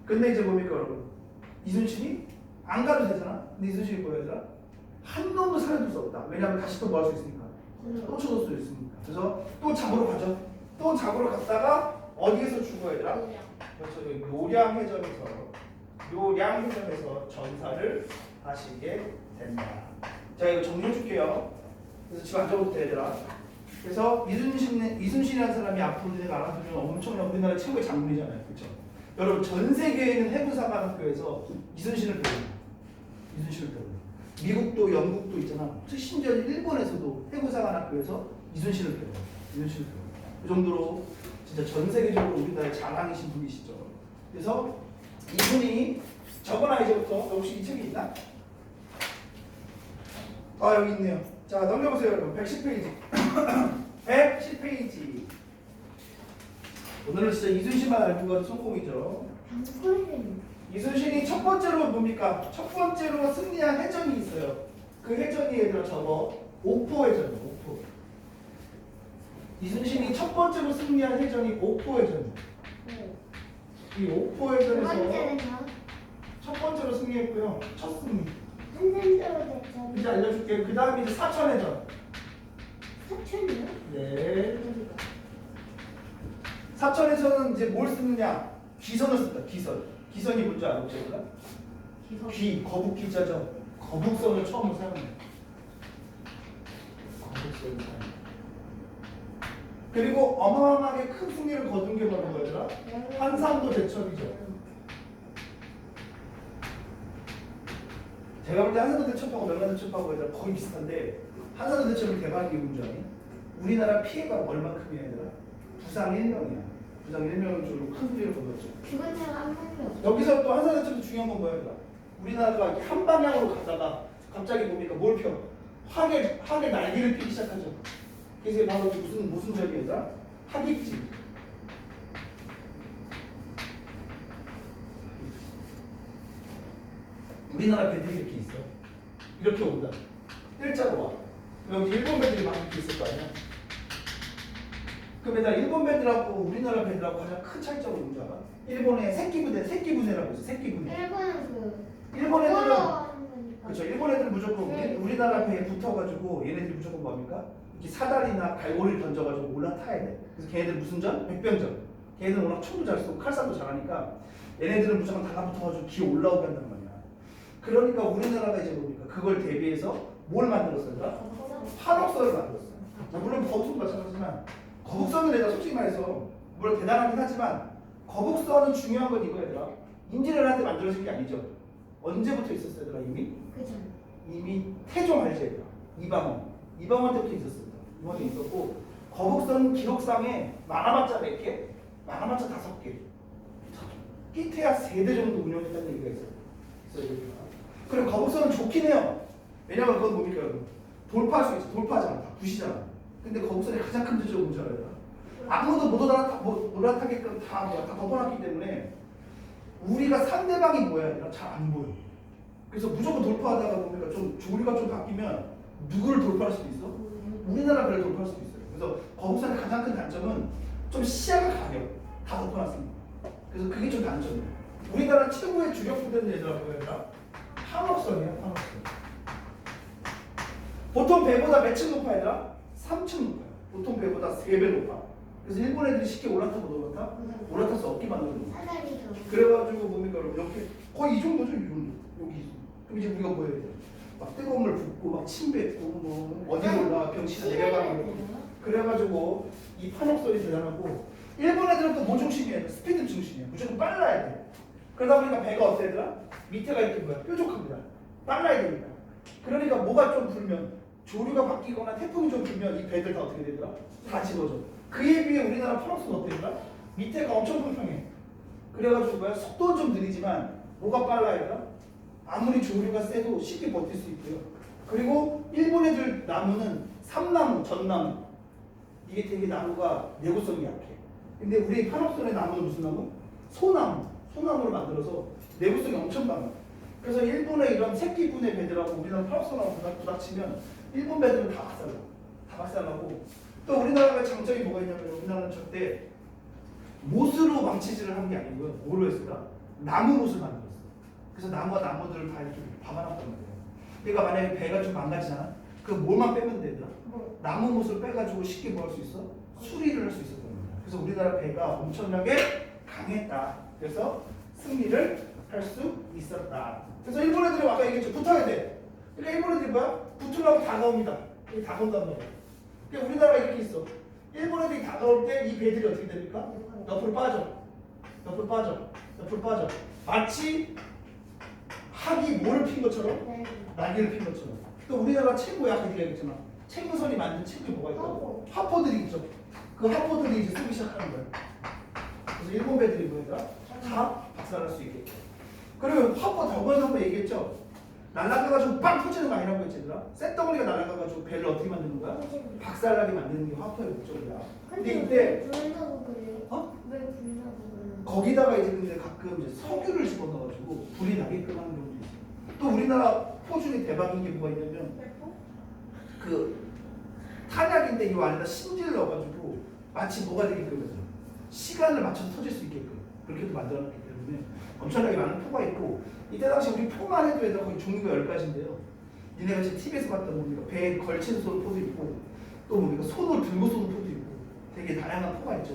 근데 이제 뭡니까 여러분? 이순신이 안 가도 되잖아. 근데 이순신이 뭐야 얘들아? 한 놈도 살려둘 수 없다. 왜냐하면 다시 또 뭐 할 수 있으니까. 또 쳐줄 수 있으니까. 그래서 또 잡으러 가죠. 또 잡으러 갔다가 어디에서 죽어야 얘들아? 그렇죠. 여기 요량해전에서 전사를 하시게 된다. 자, 이거 정리해 줄게요. 그래서 지금 앉아보도 돼, 얘들아. 그래서 이순신이라는 사람이 앞으로 내가 알아두면 엄청난 우리나라 최고의 장군이잖아요. 그렇죠? 여러분 전 세계에 있는 해군사관학교에서 이순신을 배웁니다. 이순신을 배웁니다. 미국도 영국도 있잖아. 심지어 일본에서도 해군사관학교에서 이순신을 배워요. 이순신을 배워요. 그 정도로 진짜 전 세계적으로 우리나라의 자랑이신 분이시죠. 그래서 이분이 적어놔 이제부터. 혹시 이 책이 있나? 아 여기 있네요. 자 넘겨보세요 여러분. 110페이지 110페이지 오늘은 진짜 이순신만 알고 가도 성공이죠. 이순신이 첫 번째로 뭡니까? 첫 번째로 승리한 해전이 있어요. 그 해전이 얘들아 저거 옥포해전이에요. 옥포. 이순신이 첫 번째로 승리한 해전이 옥포해전이에요. 이 옥포해전에서 첫 번째로 승리했고요. 첫 승리. 이제 알려줄게. 그 다음에 이제 사천해전. 사천이요? 네. 사천에서는 이제 뭘 쓰느냐? 기선을 쓴다. 기선이 뭔지 알아 혹시? 거북기자죠. 거북선을 처음으로 사용해요. 거북선을 사용해요. 그리고 어마어마하게 큰 승리를 거둔 게 바로 뭐였더라? 한산도 대첩이죠. 제가 볼 때 한산도 대첩하고 명란 대첩하고 얘들아 거의 비슷한데 한산도 대첩이 대박이 뭔지 아니? 우리나라 피해가 얼마큼이야 얘들아? 부상 1명이야. 부상 1명을 주로 큰 소리를 거뒀죠. 죽은 사람 한 명도. 여기서 또 한산도 대첩도 중요한 건 뭐야 얘들아? 우리나라가 이렇게 한 방향으로 가다가 갑자기 뭡니까? 뭘 펴? 화개 날개를 피기 시작하죠. 그래서 바로 무슨 적이 얘들아? 하객진. 우리나라 배들이 이렇게 있어. 이렇게 온다. 일자로 와. 여기 일본 배들이 막 이렇게 있을 거 아니야? 그 배들 일본 배들하고 우리나라 배들하고 가장 큰 차이점은 뭔지 알아? 일본의 새끼부대라고 있어. 새끼부대. 일본은 일본 애들은 걸어가는 거니까. 그렇죠. 일본 애들은 무조건 네. 우리나라 배에 붙어가지고 얘네들이 무조건 뭡니까? 이렇게 사다리나 갈고리를 던져가지고 올라타야 돼. 그래서 걔네들 무슨 전? 백병전. 걔네들은 워낙 총도 잘 쏘고 칼싸움도 잘하니까 얘네들은 무조건 달라붙어가지고 기어 올라오게 한단 말이야. 그러니까 우리나라가 이제 뭡니까? 그걸 대비해서 뭘 만들었어요? 판옥선을 만들었어요. 자, 물론 거북선도 마찬가지지만 거북선은 내가 솔직히 말해서 물론 대단하긴 하지만 거북선은 중요한 건 이거 얘들아. 인지를 때 만들어진 게 아니죠. 언제부터 있었어요 얘들아 이미? 그죠. 이미 태종 알지 얘들아. 이방원 때부터 있었습니다. 이방원에 있었고 거북선 기록상에 많아봤자 몇 개? 많아봤자 5개. 끼태야 3대 정도 운영했다는 얘기가 있어요. 그리고 거북선은 좋긴 해요. 왜냐면 그건 뭡니까 여러분? 돌파할 수 있어. 돌파하잖아. 다 부시잖아. 근데 거북선의 가장 큰 문제가 뭔지 알아요? 아무도 못 올라타게끔 다 덮어놨기 때문에 우리가 상대방이 뭐야? 잘 안 보여. 그래서 무조건 돌파하다가 보니까 좀 조류가 좀 바뀌면 누구를 돌파할 수도 있어? 우리나라 배를 돌파할 수도 있어요. 그래서 거북선의 가장 큰 단점은 좀 시야가 가려. 다 덮어놨습니다. 그래서 그게 좀 단점이에요. 우리나라 최고의 주력 부대는 얘들아 뭐야? 판옥선이야. 판옥선. 보통 배보다 몇 층 높아 얘들아? 3층 높아요. 보통 배보다 3배 높아. 그래서 일본 애들이 쉽게 올라타 못 올라타? 올라탈 수 없게 만드는 거야. 사다리죠. 그래가지고 뭡니까 여러분 이렇게 거의 이 정도죠 이 정도 여기. 그럼 이제 우리가 뭐 해야 돼? 막 뜨거운 물 붓고 막 침 뱉고 뭐 어디 올라 병실 내려가고 그래가지고 이 판옥선이 대단하고 일본 애들은 또 뭐 중심이야? 스피드 중심이야. 무조건 빨라야 돼. 그러다 보니까 배가 어때 얘들아? 밑에가 이렇게 뭐야? 뾰족합니다. 빨라야 되니까. 그러니까 뭐가 좀 불면 조류가 바뀌거나 태풍이 좀 불면 이 배들 다 어떻게 되더라? 다 집어져. 그에 비해 우리나라 판옥선 어때더라? 밑에가 엄청 평평해. 그래가지고 뭐야? 속도는 좀 느리지만 뭐가 빨라야 아무리 조류가 세도 쉽게 버틸 수 있고요. 그리고 일본 애들 나무는 삼나무, 전나무 이게 되게 나무가 내구성이 약해. 근데 우리 판옥선의 나무는 무슨 나무? 소나무. 소나무를 만들어서 내구성이 엄청 강해. 그래서 일본의 이런 새끼분의 배들하고 우리나라 판옥선하고 부닥치면 일본 배들은 다 박살나. 다 박살나고 또 우리나라의 장점이 뭐가 있냐면 우리나라는 절대 못으로 망치질을 한 게 아니고요. 뭐로 했을까? 나무 못을 만들었어. 그래서 나무와 나무들을 다 이렇게 박아놨단 말이에요. 그러니까 만약에 배가 좀 망가지잖아. 그 뭘만 빼면 되더라? 나무 못을 빼가지고 쉽게 뭐 할 수 있어? 수리를 할 수 있었단 말이야. 그래서 우리나라 배가 엄청나게 강했다. 그래서 승리를 할 수 있었다. 그래서 일본 애들이 아까 얘기했죠. 붙어야 돼. 그러니까 일본 애들이 뭐야? 붙으려고 다가옵니다. 이게 다가온단 말이야. 그러니까 우리나라가 이렇게 있어. 일본 애들이 다가올 때 이 배들이 어떻게 됩니까? 옆으로 빠져. 옆으로 빠져. 옆으로 빠져. 마치 학이 뭐를 핀 것처럼? 날개를 핀 것처럼. 또 우리나라 최고의 아까 얘기했잖아. 책무선이 만든 책이 뭐가 있다고? 하포들이 있죠. 그 하포들이 이제 쓰기 시작하는 거야. 그래서 일본 배들이 뭐였더라? 다 박살날 수 있겠죠. 그리고 하포 저번에 한번 얘기했죠. 날아가가지고 빵 터지는 거 아니라고 했지 얘들아? 쇳덩어리가 날아가가지고 배를 어떻게 만드는 거야? 박살나게 만드는 게 화포의 목적이야. 근데 이때 불나고 그래요? 어? 왜 불나고 그래요? 거기다가 이제 근데 가끔 이제 석유를 집어넣어가지고 불이 나게끔 하는 경우도 있어. 또 우리나라 포 중에 대박인 게 뭐가 있냐면 그 탄약인데 이 안에다 심지를 넣어가지고 마치 뭐가 되게끔 해서 시간을 맞춰서 터질 수 있게끔 그렇게도 만들어놨기 때문에 엄청나게 많은 포가 있고 이때 당시 우리 포만 해도 얘들아 거의 종류가 10가지인데요. 니네가 지금 TV에서 봤던 뭡니까 배에 걸친 쏘는 포도 있고 또 뭡니까 손으로 들고 쏘는 포도 있고 되게 다양한 포가 있죠.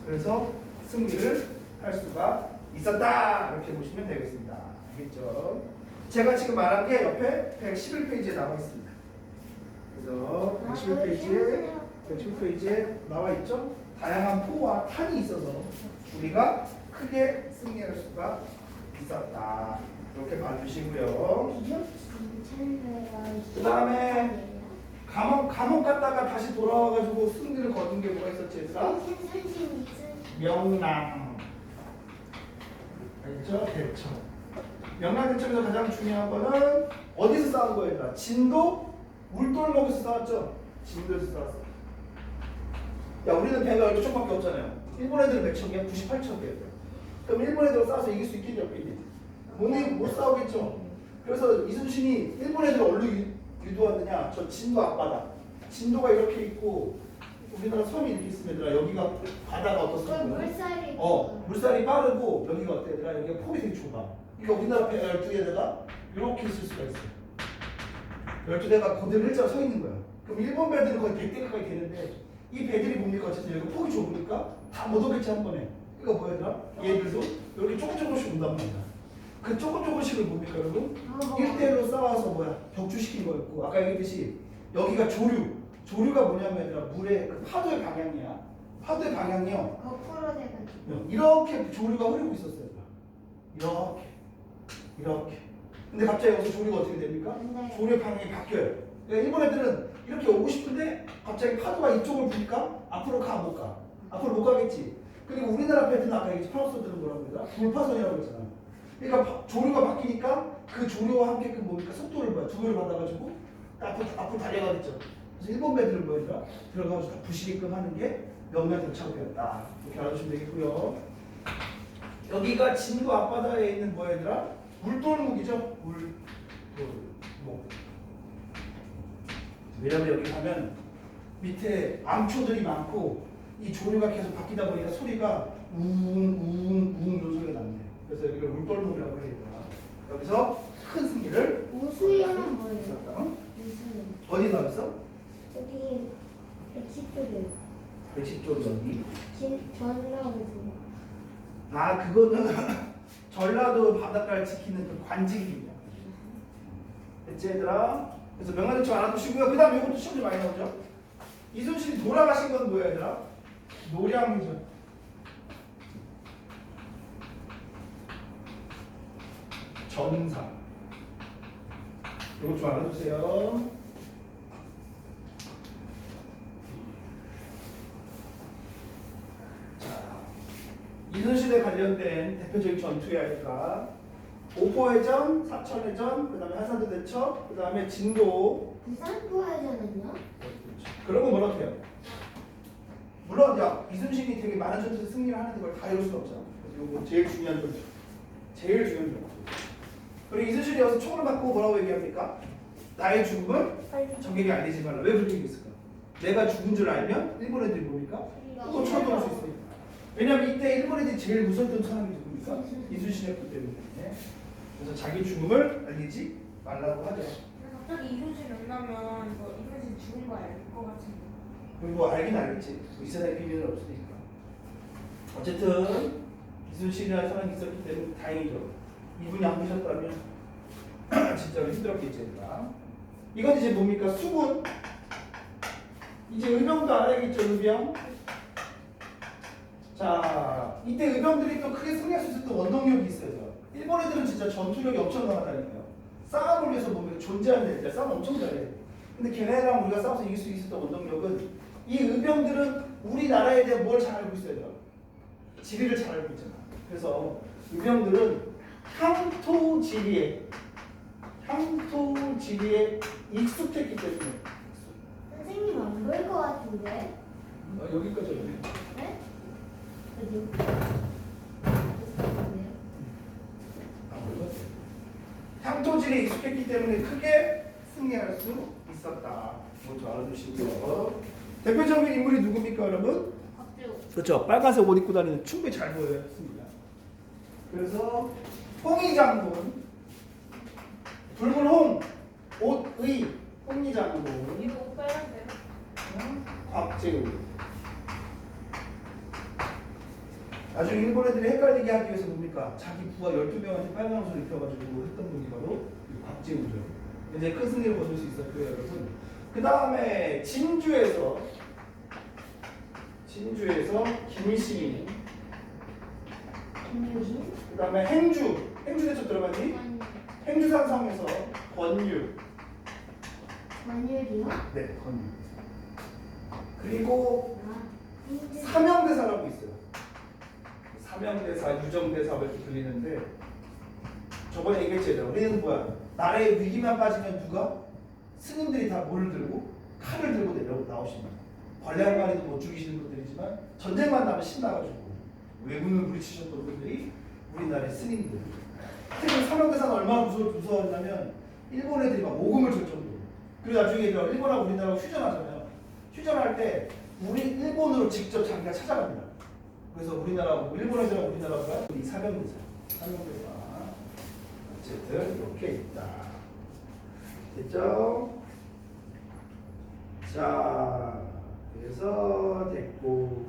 그래서 승리를 할 수가 있었다 이렇게 보시면 되겠습니다. 알겠죠? 제가 지금 말한 게 옆에 111페이지에 나와 있습니다. 그래서 111페이지에 나와 있죠? 다양한 포와 탄이 있어서 우리가 크게 승리할 수가 있었다. 이렇게 봐주시고요. 그 다음에 감옥 갔다가 다시 돌아와가지고 승리를 거둔 게 뭐가 있었지? 얘들아? 명랑. 알죠? 대청. 명랑 대청에서 가장 중요한 거는 어디서 싸운 거예요? 얘들아? 진도 물돌목에서 싸웠죠? 진도에서 싸웠어. 야 우리는 배가 이렇게 쪽밖에 없잖아요. 일본 애들은 몇 척이야? 98척이에요. 그럼 일본 애들하고 싸워서 이길 수 있겠냐 없겠냐? 못 싸우겠죠. 그래서 이순신이 일본 애들을 어디로 유도하느냐? 저 진도 앞바다. 진도가 이렇게 있고 우리나라 섬이 이렇게 있으면 얘들아 여기가 바다가 어떻습니까? 물살이. 물살이 빠르고 여기가 어때 얘들아? 여기가 폭이 되게 좁아. 그러니까 우리나라 배가 12개다가 이렇게 있을 수가 있어. 12대가 그대로 일자로 서 있는 거야. 그럼 일본 배들은 거의 100대 가까이 되는데 이 배들이 뭡니까? 어쨌든 여기 폭이 좁으니까 다 못 오겠지 한 번에. 그러니까 뭐야 얘들아? 얘들도 이렇게 조금씩 온단 말이야. 그 조금씩을 뭡니까 여러분? 1대1로 싸워서 뭐야? 격추시킨 거였고 아까 얘기했듯이 여기가 조류가 뭐냐면 얘들아 물의 그 파도의 방향이야. 파도의 방향이요. 거꾸로 돼가지고. 이렇게 조류가 흐르고 있었어요. 이렇게. 근데 갑자기 여기서 조류가 어떻게 됩니까? 네. 조류의 방향이 바뀌어요. 그러니까 일본 애들은 이렇게 오고 싶은데 갑자기 파도가 이쪽을 부니까 앞으로 못 가. 앞으로 못 가겠지. 그리고 우리나라 배들은 아까 얘기 프랑스들은 뭐라고 그러더라? 불파선이라고 했잖아. 그러니까 조류가 바뀌니까 그 조류와 함께 그 뭡니까? 속도를 두 배를 받아가지고 앞으로 달려가겠죠. 그래서 일본 배들은 뭐였더라? 들어가서 다 부시게끔 하는 게 명량 대착배였다. 이렇게 알아두시면 되겠고요. 여기가 진도 앞바다에 있는 뭐였더라? 물돌목이죠. 물돌목. 왜냐면 여기 가면 밑에 암초들이 많고 이 조류가 계속 바뀌다 보니까 소리가 우웅 이런 소리가 나는데 그래서 여기를 물돌목이라고 해야 되나. 여기서 큰 승리를 우수연은 뭐예요? 있었다. 우수연. 어디 나왔어? 여기 110도를 110조 전기. 전라우수. 그거는 전라도 바닷가를 지키는 그 관직입니다. 됐지 얘들아? 그래서 명나대청 알아두시고요. 그 다음에 이것도 시험이 많이 나오죠. 이순신이 돌아가신 건 뭐야 얘들아? 노량진. 전사. 이것 좀 알아두세요. 이순신에 관련된 대표적인 전투의 아이가 오포해전, 사천해전, 그 다음에 한산도 대첩, 그 다음에 진도. 부산부활전은요? 그런 거 뭐라고 해요? 물론 이순신이 되게 많은 전투에서 승리를 하는데 그걸 다 이룰 수는 없잖아. 그래서 이거 제일 중요한 전투. 그리고 이순신이 여기서 총을 받고 뭐라고 얘기합니까? 나의 죽음을 적에게 알리지 말라. 왜 그렇게 얘기했을까? 내가 죽은 줄 알면 일본 애들이 뭡니까? 또 쳐들어올 수 있으니까. 왜냐면 이때 일본 애들이 제일 무서웠던 사람이 누굽니까? 이순신이었기 때문에. 그래서 자기 죽음을 알리지 말라고 하죠. 갑자기 이순신 만나면 이거 이순신 죽은 거 알 것 같은데. 그리고 뭐 알긴 알겠지. 이 세상에 비밀은 없으니까. 어쨌든 이순신이라는 사람이 있었기 때문에 다행이죠. 이분이 안 계셨다면 진짜로 힘들었겠지. 이건 이제 뭡니까? 수군. 이제 의병도 알아야겠죠. 의병. 자, 이때 의병들이 또 크게 승리할 수 있었던 원동력이 있어요. 일본 애들은 진짜 전투력이 엄청 강하다니까요. 싸움을 위해서 보면 존재하는 애들, 싸움 엄청 잘해. 근데 걔네랑 우리가 싸워서 이길 수 있었던 원동력은 이 의병들은 우리나라에 대해 뭘 잘 알고 있어요. 지리를 잘 알고 있잖아. 그래서 의병들은 향토지리에 익숙했기 때문에. 선생님 안 보일 것 같은데? 여기까지 오네. 네? 어디? 향토지리에 익숙했기 때문에 크게 승리할 수 있었다. 먼저 알아두시고요. 대표적인 인물이 누굽니까, 여러분? 그렇죠. 빨간색 옷 입고 다니는 충분히 잘 보였습니다. 그래서 홍희 장군, 붉은 홍, 옷의 홍희 장군, 이거 옷 빨간데요? 곽재우. 나중에 일본 애들이 헷갈리게 하기 위해서 뭡니까? 자기 부하 12명한테 빨간 옷을 입혀가지고 했던 분이 바로 곽재우죠. 이제 큰 승리를 거둘 수 있었고요, 여러분. 그 다음에 진주에서 김일시민. 김유진? 그 다음에 행주 대첩 들어봤니? 행주산성에서 권유. 만유리요? 네, 권유. 그리고 아, 사명대사라고 있어요. 사명대사, 유정대사 이렇게 불리는데 저번에 얘기했죠. 우리는 뭐야? 나라의 위기만 빠지면 누가? 스님들이 다 뭘 들고? 칼을 들고 나오십니다. 벌레 한 마리도 못 죽이시는 분들이지만 전쟁만 나면 신나가지고 외군을 물리치셨던 분들이 우리나라의 스님들. 특히 사명대사는 얼마나 무서웠냐면 일본 애들이 막 오금을 줄 정도로. 그리고 나중에 일본하고 우리나라가 휴전하잖아요. 휴전할 때 우리 일본으로 직접 자기가 찾아갑니다. 그래서 우리나라하고 일본 애들하고 우리나라가 이 사명대사 어쨌든 이렇게 있다. 됐죠? 자, 그래서 됐고.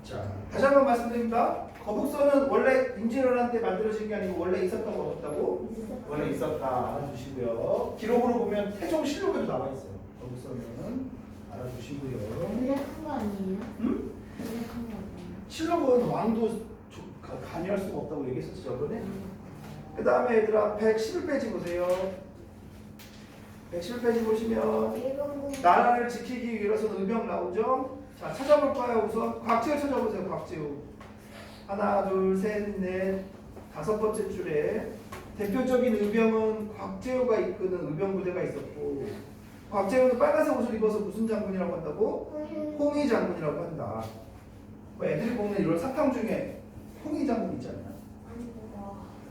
자, 다시 한번 말씀드립니다. 거북선은 원래 임진왜란 때 만들어진 게 아니고 원래 있었던 거 없었다고? 원래 있었다. 알아주시고요. 기록으로 보면 태종실록에도 나와 있어요. 거북선은 알아주시고요. 원래 큰거 아니에요? 응? 원래 큰거 아니에요? 실록은 왕도 관여할 수가 없다고 얘기했었죠, 저번에. 그 다음에 얘들아 111페이지 보세요. 111페이지 보시면 일본군 나라를 지키기 위해서는 의병 나오죠? 자, 찾아볼까요? 우선 곽지우 찾아보세요. 곽지우. 하나, 둘, 셋, 넷, 다섯 번째 줄에 대표적인 의병은 곽재우가 이끄는 의병 부대가 있었고, 곽재우는 빨간색 옷을 입어서 무슨 장군이라고 한다고? 홍위 장군이라고 한다. 뭐 애들이 먹는 이런 사탕 중에 홍위 장군 있지 않나?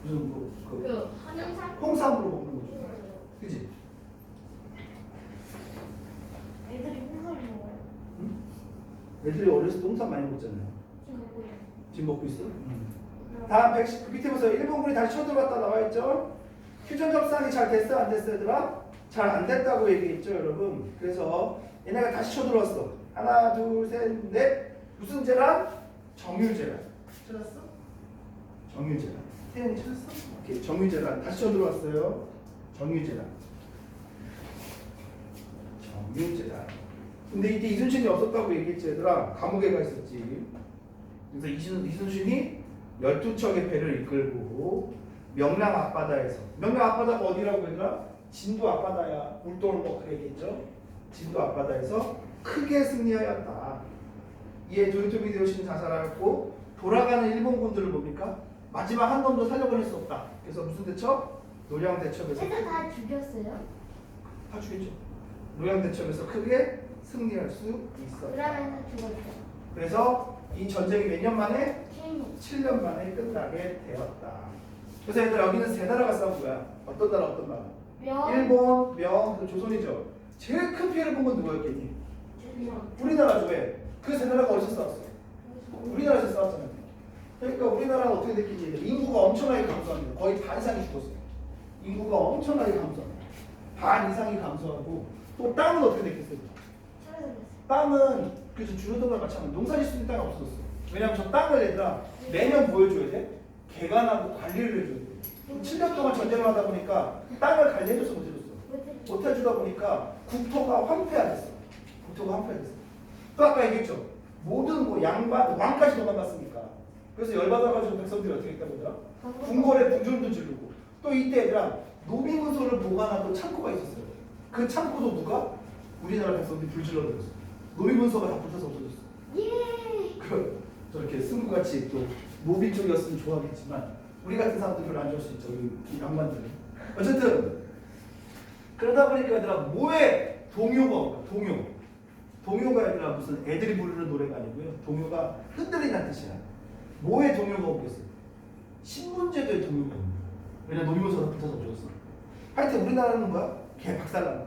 무슨 그 한영상 홍삼으로 먹는 거죠. 그지? 애들이 홍삼을 먹어요. 애들이 어렸을 때 홍삼 많이 먹잖아요. 지금 먹고요. 지금 먹고 있어? 다음 110 밑에 보세요. 일본군이 다시 쳐들어왔다 나와있죠? 휴전 협상이 잘 됐어 안 됐어 얘들아? 잘 안 됐다고 얘기했죠 여러분. 그래서 얘네가 다시 쳐들어왔어. 하나 둘 셋 넷. 무슨 제란? 정유제란. 찾았어? 정유제란. 태연이 찾았어? 오케이. 정유제란 다시 쳐들어왔어요. 정유제란. 정유제란. 근데 이때 이순신이 없었다고 얘기했지 얘들아. 감옥에 가 있었지. 그래서 이순신이 12척의 배를 이끌고 명랑 앞바다에서, 명랑 앞바다가 어디라고 얘들아? 진도 앞바다야. 울돌목 그렇게 얘기했죠. 진도 앞바다에서 크게 승리하였다. 이에 도요토미 히데요시는 자살하였고 돌아가는 일본군들을 뭡니까? 마지막 한 놈도 살려보낼 수 없다. 그래서 무슨 대첩? 노량 대첩에서 애들 다 죽였어요? 다 죽였죠. 노량 대첩에서 크게 승리할 수 있었다. 그러면서 죽었어요. 그래서 이 전쟁이 몇 년 만에? 케이님 7년 만에 끝나게 되었다. 그래서 얘들 여기는 세 나라가 싸운 거야. 어떤 나라 어떤 나라? 명 일본, 명, 그 조선이죠. 제일 큰 피해를 본 건 누구였겠니? 우리나라죠. 왜? 그 세 나라가 어디서 싸웠어? 우리나라에서 싸웠잖아요. 그러니까 우리나라는 어떻게 됐겠니? 인구가 엄청나게 감소합니다. 거의 반 이상이 죽었어요. 인구가 엄청나게 감소합니다. 반 이상이 감소하고 또 땅은 어떻게 됐겠어요? 땅은 그래서 주로동과 같이 하면 농사 짓을 수 있는 땅이 없어졌어. 왜냐면 저 땅을 얘들아 매년 보여줘야 돼. 개간하고 관리를 해줘야 돼. 7년 동안 전쟁을 하다 보니까 땅을 관리해줘서 못해줬어. 못해주다 보니까 국토가 황폐화됐어. 국토가 황폐화됐어. 또 아까 얘기했죠. 모든 뭐 양반, 왕까지 도망갔으니까. 그래서 열받아가지고 백성들이 어떻게 했다고 하더라? 궁궐에 궁전도 지르고. 또 이때 얘들아 노비문서를 보관하던 창고가 있었어요. 그 창고도 누가? 우리나라 백성들이 불질러버렸어. 노비문서가 다 붙어서 없어졌어. 예. 저렇게 승부같이 또 노비 쪽이었으면 좋아하겠지만 우리 같은 사람들 별로 안 좋아할 수 있죠. 이 양반들은. 어쨌든 그러다 보니까 얘들아 뭐에 동요가 온다. 동요가 얘들아 무슨 애들이 부르는 노래가 아니고요. 동요가 흔들리는 뜻이야. 뭐에 동요가 오겠어? 신문제도에 동요가 옵니다. 왜냐 노비문서가 붙어서 없어졌어. 하여튼 우리나라는 뭐야? 개 박살난 거야.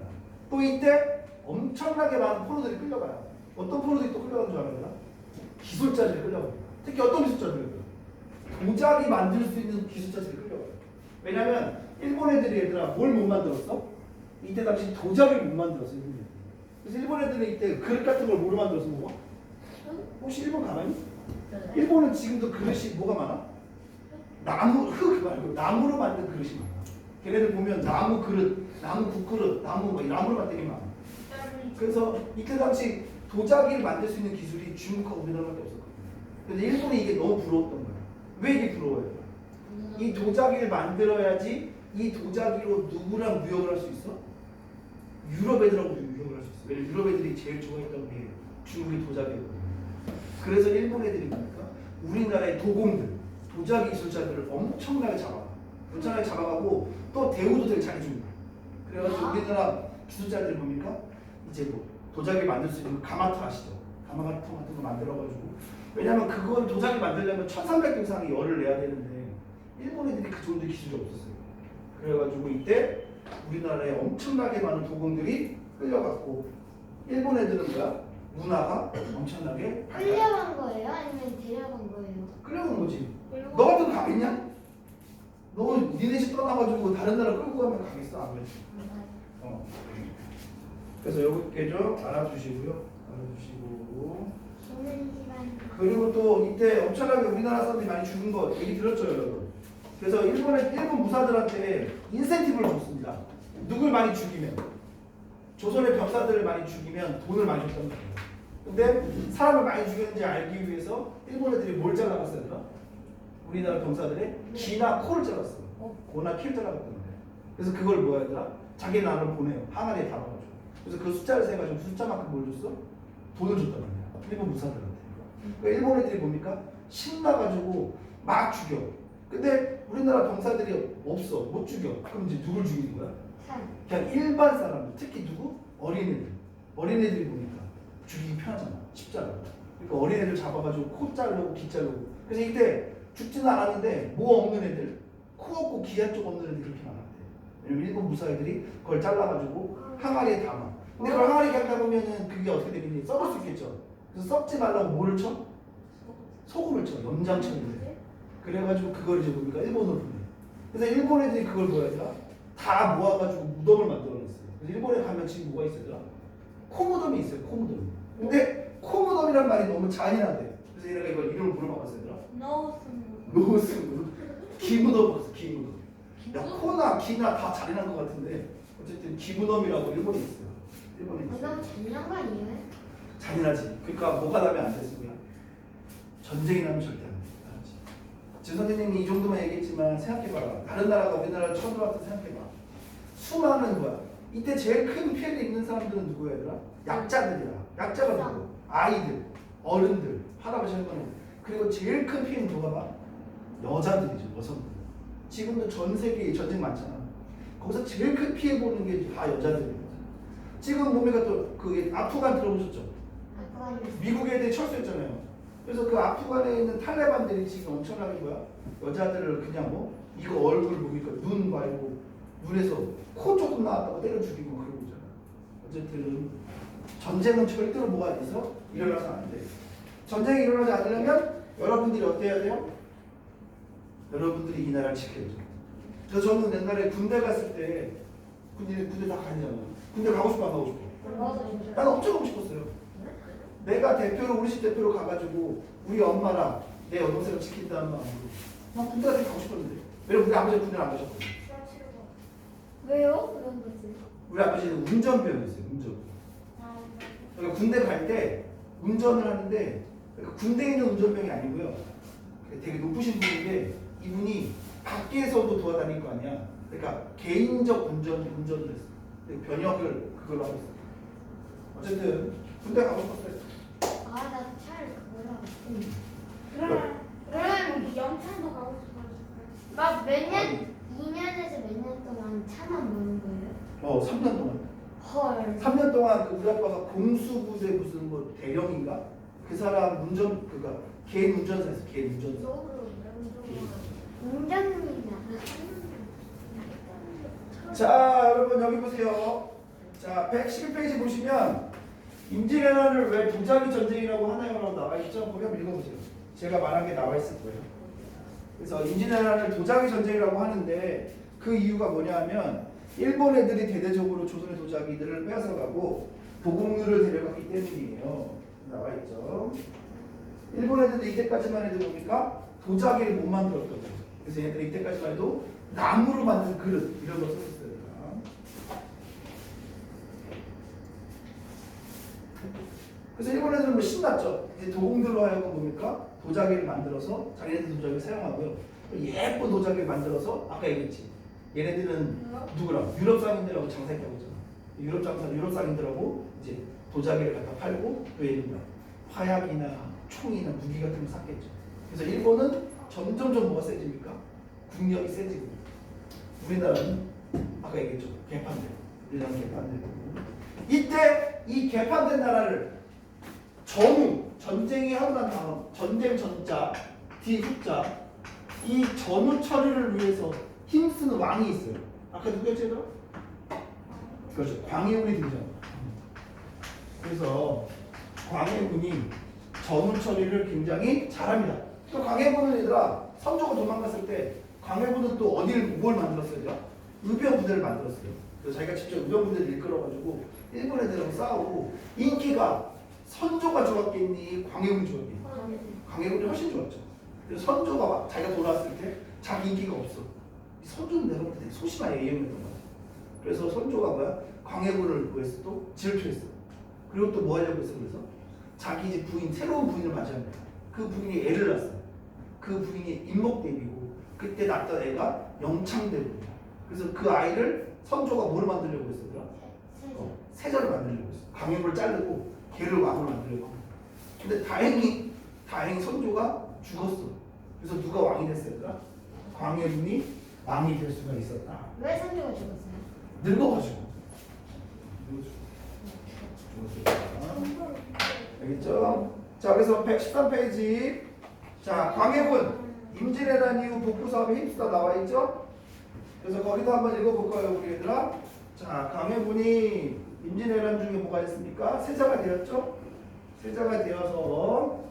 또 이때 엄청나게 많은 포로들이 끌려가요. 어떤 포로들이 또 끌려가는 줄 알아요? 기술자들이 끌려가요. 특히 어떤 기술자들이? 도자기 만들 수 있는 기술자들이 끌려가요. 왜냐면 일본 애들이 얘들아 뭘 못 만들었어? 이때 당시 도자기를 못 만들었어. 일본 애들이. 그래서 일본 애들은 이때 그릇 같은 걸 뭐로 만들어서 먹어? 혹시 일본 가만히? 일본은 지금도 그릇이 뭐가 많아? 나무, 흙 말고 나무로 만든 그릇이 많아. 걔네들 보면 나무 그릇, 나무 국그릇, 나무로 만든 게 많아. 그래서 이때 당시 도자기를 만들 수 있는 기술이 중국하고 우리나라밖에 없었거든요. 근데 일본이 이게 너무 부러웠던 거야. 왜 이게 부러워요? 이 도자기를 만들어야지 이 도자기로 누구랑 무역을 할 수 있어? 유럽 애들하고 무역을 할 수 있어. 왜냐면 유럽 애들이 제일 좋아했던 게 중국이 도자기였거든요. 그래서 일본 애들이 보니까 우리나라의 도공들, 도자기 기술자들을 엄청나게 잡아가고 또 대우도 되게 잘해줍니다. 그래가지고 우리나라 기술자들이 뭡니까? 이제 뭐 도자기 만들 수 있는 가마토 아시죠? 가마토 같은 거 만들어가지고 왜냐면 그걸 도자기 만들려면 1300도 이상의 열을 내야 되는데 일본 애들이 그 정도 기술이 없었어요. 그래가지고 이때 우리나라에 엄청나게 많은 도공들이 끌려갔고 일본 애들은 뭐야? 문화가 엄청나게 끌려간 거예요? 아니면 데려간 거예요? 끌려간 거지. 너 같은 거 가겠냐? 너 니네 집 떠나가지고 다른 나라 끌고 가면 가겠어? 안 그렇지? 그래서 여기 좀 알아주시고요. 알아주시고. 기는 시간. 그리고 또 이때 엄청나게 우리나라 사람들이 많이 죽은 거 얘기 들었죠, 여러분. 그래서 일본 무사들한테 인센티브를 줬습니다. 누굴 많이 죽이면 조선의 병사들을 많이 죽이면 돈을 많이 줬단 말이에요. 근데 사람을 많이 죽였는지 알기 위해서 일본 애들이 뭘 잘라갔어요, 얘들아? 우리나라 병사들의 귀나 코를 잘랐어. 고나 키를 잘라갔단 말이에요. 그래서 그걸 뭐야, 얘들아? 자기 나라로 보내요. 항아리에 담아가지고. 그래서 그 숫자를 세가지고 숫자만큼 뭘 줬어? 돈을 줬단 말이야. 일본 무사들한테. 그러니까 일본 애들이 뭡니까? 신나가지고 막 죽여. 근데 우리나라 병사들이 없어. 못 죽여. 그럼 이제 누굴 죽이는 거야? 그냥 일반 사람들. 특히 누구? 어린애들. 어린애들이 보니까 죽이기 편하잖아. 쉽잖아. 그러니까 어린애들 잡아가지고 코 자르고 귀 자르고. 그래서 이때 죽지는 않았는데 뭐 없는 애들, 코 없고 귀 한쪽 없는 애들이 그렇게 많았대. 왜냐면 일본 무사애들이 그걸 잘라가지고 항아리에 담아. 근데 그걸 항아리에 담다 보면은 그게 어떻게 되겠니? 썩을 수 있겠죠. 그래서 썩지 말라고 뭐를 쳐? 소금을 쳐. 염장처럼. 그래가지고 그걸 이제 뭡니까? 일본으로 보내. 그래서 일본 애들이 그걸 뭐야 되나? 다 모아가지고 무덤을 만들어냈어요. 그래서 일본에 가면 지금 뭐가 있어요? 코무덤이 있어요. 코무덤. 근데 코무덤이란 말이 너무 잔인하대. 그래서 얘네가 이걸 이름을 물어봤어요. 노스무. 기무덤 봤어. 기무덤. 야 코나 기나 다 잔인한 것 같은데 어쨌든 기무덤이라고 일본에 있어요. 일본에 있어요. 너무 잔인한 거 아니에요? 잔인하지. 그러니까 뭐가 나면 안 됐습니다. 전쟁이 나면 절대 안 돼. 알았지? 진 선생님이 이 정도만 얘기했지만 생각해봐라. 다른 나라가 우리나라를 처음 들어왔다 생각해봐. 수많은 거야. 이때 제일 큰 피해를 입는 사람들은 누구야 얘들아? 약자들이야. 약자가 누구? 아이들, 어른들, 할아버지 할머니. 그리고 제일 큰 피해는 누가 봐? 여자들이죠. 여성들. 지금도 전 세계에 전쟁 많잖아. 거기서 제일 큰 피해 보는 게 다 여자들이에요. 지금 뭡니까 또 그 아프간 들어보셨죠? 미국 애들이 철수했잖아요. 그래서 그 아프간에 있는 탈레반들이 지금 엄청나게 뭐야? 여자들을 그냥 뭐 이거 얼굴 뭡니까 눈 말고 눈에서 코 조금 나왔다고 때려 죽이고 그러고 있잖아. 어쨌든 전쟁은 절대로 뭐가 돼서 일어나서 안 돼. 전쟁이 일어나지 않으려면 여러분들이 어때야 돼요? 여러분들이 이 나라를 지켜야죠. 그래서 저는 옛날에 군대 갔을 때 군대 다 가잖아. 군대 가고 싶어 안 가고 싶어? 난 엄청 가고 싶었어요. 내가 대표로 우리 집 대표로 가가지고 우리 엄마랑 내 여동생을 지킨다는 마음으로 난 군대 가서 가고 싶었는데 왜냐면 우리 아버지는 군대를 안 가셨거든. 왜요? 그런 거지. 우리 아버지는 운전병이었어요. 운전. 그러니까 군대 갈 때 운전을 하는데 그러니까 군대에 있는 운전병이 아니고요. 되게 높으신 분인데 이분이 밖에서도 돌아다닐 거 아니야. 그러니까 개인적 운전을 했어. 변역을 그걸로 하고 있어. 어쨌든 군대 가고 싶었어요. 나 차를 그거랑. 그러면 영창도 가고 싶어요. 막 몇 년, 2년에서 몇 년 동안 차만 모는 거예요? 3년 동안. 헐. 3년 동안 그 우리 아빠가 공수부대 무슨 뭐 대령인가? 그 사람 운전 그니까 개인 운전사였어. 개인 운전사. 운전이나. 자 여러분 여기 보세요. 자 111페이지 보시면 임진왜란을 왜 도자기 전쟁이라고 하나요라고 나와 있죠? 거기 한번 읽어보세요. 제가 말한 게 나와 있을 거예요. 그래서 임진왜란을 도자기 전쟁이라고 하는데 그 이유가 뭐냐 하면 일본 애들이 대대적으로 조선의 도자기들을 뺏어가고 보국류를 데려갔기 때문이에요. 나와 있죠. 일본 애들이 이때까지만 해도 뭡니까? 도자기를 못 만들었거든요. 그래서 얘들이 이때까지만 해도 나무로 만든 그릇 이런 거 썼었어요. 그래서 일본 애들은 뭐 신났죠. 이제 도공들로 하여금 뭡니까? 도자기를 만들어서 자기네들 도자기를 사용하고요. 예쁜 도자기를 만들어서 아까 얘기했지. 얘네들은 누구랑? 유럽 상인들하고 장사했다고 했잖아. 유럽 상인들하고 이제 도자기를 갖다 팔고 또 얘는 화약이나 총이나 무기 같은 거 샀겠죠. 그래서 일본은 점점점 뭐가 세집니까? 국력이 세지고 우리나라는 아까 얘기했죠. 개판들. 우리나라 개판되고. 이때 이 개판된 나라를 전후 전쟁이 하고 난 다음 전쟁 전자 뒤 후자 이 전후 처리를 위해서 힘쓰는 왕이 있어요. 아까 누구였지 얘들아? 그렇죠. 광해군이 등장. 그래서 광해군이 전후 처리를 굉장히 잘합니다. 또 광해군은 얘들아 선조가 도망갔을 때 광해군은 또 뭘 만들었어요? 얘들아? 의병 부대를 만들었어요. 그래서 자기가 직접 의병 부대를 이끌어가지고 일본 애들하고 싸우고 인기가 선조가 좋았겠니? 광해군이 좋았겠니? 광해군이 훨씬 좋았죠. 그래서 선조가 자기가 돌아왔을 때 자기 인기가 없어. 선조는 내가 볼 때 되게 소심하게 예용했던 거야. 그래서 선조가 뭐야? 광해군을 뭐했어? 또 질투했어. 그리고 또 뭐 하려고 했어? 그래서 자기 이제 부인, 새로운 부인을 맞이합니다. 그 부인이 애를 낳았어요. 그 부인이 임목대비고 그때 낳았던 애가 영창대군이야. 그래서 그 아이를 선조가 뭐를 만들려고 했어요? 세자를 만들려고 했어. 광해군을 자르고 걔를 왕으로 만들려고. 근데 다행히 선조가 죽었어. 그래서 누가 왕이 됐어요? 광해군이 왕이 될 수가 있었다. 왜 선조가 죽었어요? 늙어가지고. 알겠죠? 자, 그래서 113페이지. 자, 광해군 임진왜란 이후 복구 사업에 힘쓰다 나와 있죠? 그래서 거기도 한번 읽어볼까요, 우리 얘들아? 자, 광해군이 임진왜란 중에 뭐가 있습니까? 세자가 되었죠? 세자가 되어서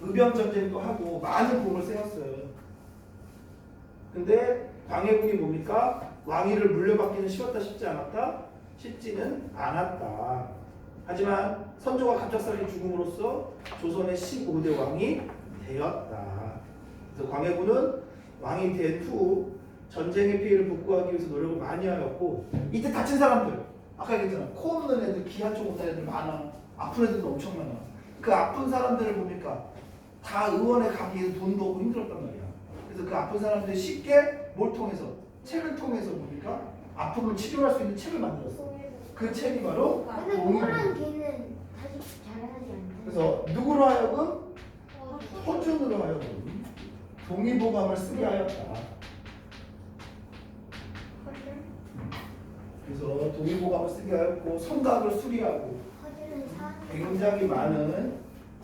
의병 전쟁도 하고 많은 공을 세웠어요. 근데 광해군이 뭡니까? 왕위를 물려받기는 쉬웠다 쉽지 않았다? 쉽지는 않았다. 하지만 선조가 갑작스럽게 죽음으로써 조선의 15대 왕이 되었다. 그래서 광해군은 왕이 된 후 전쟁의 피해를 복구하기 위해서 노력을 많이 하였고 이때 다친 사람들 아까 얘기했잖아. 코 없는 애들, 귀 한쪽 없는 애들 많아. 아픈 애들도 엄청 많아. 그 아픈 사람들을 보니까 다 의원에 가기 위해서 돈도 없고 힘들었단 말이야. 그래서 그 아픈 사람들이 쉽게 뭘 통해서? 책을 통해서 보니까 아픔을 치료할 수 있는 책을 만들었어. 그 책이 바로 근데 그거랑 걔는 다시 잘하지 않나요? 그래서 누구로 하여금? 호준으로 하여금 동의보감을 쓰게 하였다. 그래서 동의보감을 쓰게 하였고 성곽을 수리하고 허준은 사람 굉장히 많은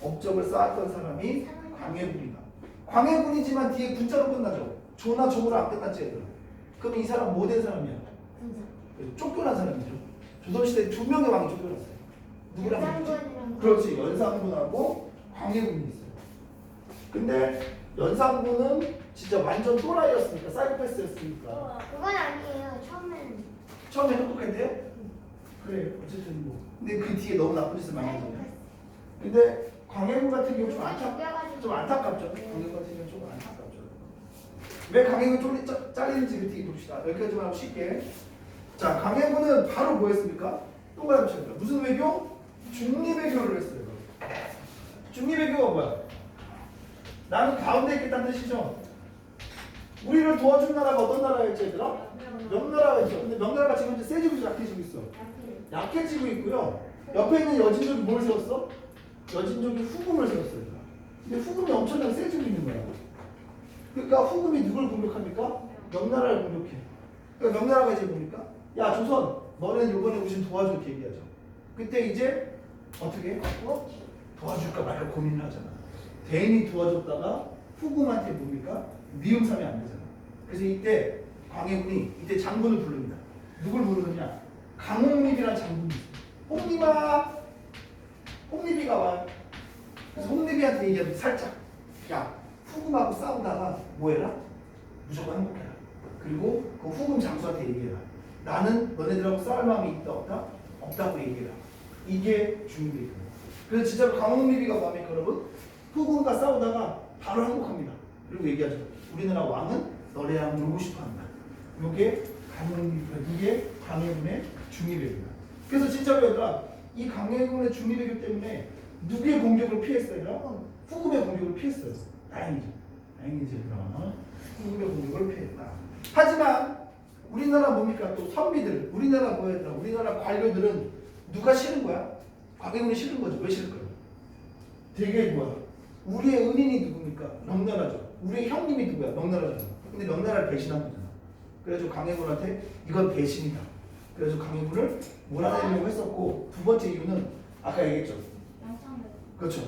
업적을 쌓았던 사람이 광해군이다. 광해군이지만 뒤에 군자로 끝나죠. 조나 조로 안 끝났지 얘들아. 그럼 이 사람 뭐 된 사람이야? 군사 쫓겨난 사람이죠. 조선시대 두 명의 왕이 쫓겨났어요. 누구랑? 연산군이랑 그렇지. 연산군하고 광해군이 있어요. 근데 연산군은 진짜 완전 또라이였으니까 사이코패스였으니까 그건 아니에요. 처음에 똑똑했대요? 그래 어쨌든 뭐 근데 그 뒤에 너무 나쁜 짓을 많이 했잖아요. 근데 광해군 같은 경우 좀 안타깝죠. 광해군 같은 경우 좀 안타깝죠. 왜 광해군 잘리는지 그 뒤에 봅시다. 여기까지만 하고 쉽게. 자, 광해군은 바로 뭐 했습니까? 동그라미 칩니다. 무슨 외교? 중립외교를 했어요. 중립외교가 뭐야? 나는 가운데 있겠다는 뜻이죠. 우리를 도와준 나라가 어떤 나라였지 얘들아? 명나라가 있죠. 근데 명나라가 지금 이제 세지고 있어, 약해지고 있어? 약해지고 있고요. 옆에 있는 여진족이 뭘 세웠어? 여진족이 후금을 세웠어요. 근데 후금이 엄청나게 세지고 있는 거야. 그러니까 후금이 누굴 공격합니까? 명나라를 공격해. 그러니까 명나라가 이제 뭡니까? 야 조선, 너네는 이번에 우리 좀 도와줘 이렇게 얘기하죠. 그때 이제 어떻게 해? 도와줄까 말까 고민을 하잖아. 대인이 도와줬다가 후금한테 뭡니까? 미움삼이 안 되잖아. 그래서 이때 광해군이 이때 장군을 부릅니다. 누굴 부르느냐? 강홍립이라는 장군이 있어요. 홍립아, 홍립이가 와. 그래서 홍립이한테 얘기하면 살짝, 야 후금하고 싸우다가 뭐해라? 무조건 행복해라. 그리고 그 후금 장수한테 얘기해라. 나는 너네들하고 싸울 마음이 있다 없다? 없다고 얘기해라. 이게 중요해요. 그래서 진짜로 강홍립이가 뭐합니까 여러분? 후금과 싸우다가 바로 행복합니다. 그리고 얘기하죠. 우리나라 왕은 너네랑 놀고 싶어한다. 이게 이게 광해군의 중립외교다. 그래서 진짜로 얘들아 이 광해군의 중립외교 때문에 누구의 공격을 피했어요? 후금의 공격을 피했어요. 다행이죠. 다행이죠. 후금의 공격을 피했다. 하지만 우리나라 뭡니까? 또 선비들, 우리나라 뭐였더라? 우리나라 관료들은 누가 싫은 거야? 광해군이 싫은 거죠. 왜 싫을까요? 되게 뭐야? 우리의 은인이 누굽니까? 명나라죠. 우리의 형님이 누구야? 명나라잖아. 근데 명나라를 배신한 거잖아. 그래가지고 광해군한테 이건 배신이다. 그래서 강해군을 몰아내려고 했었고, 두 번째 이유는 아까 얘기했죠. 그렇죠.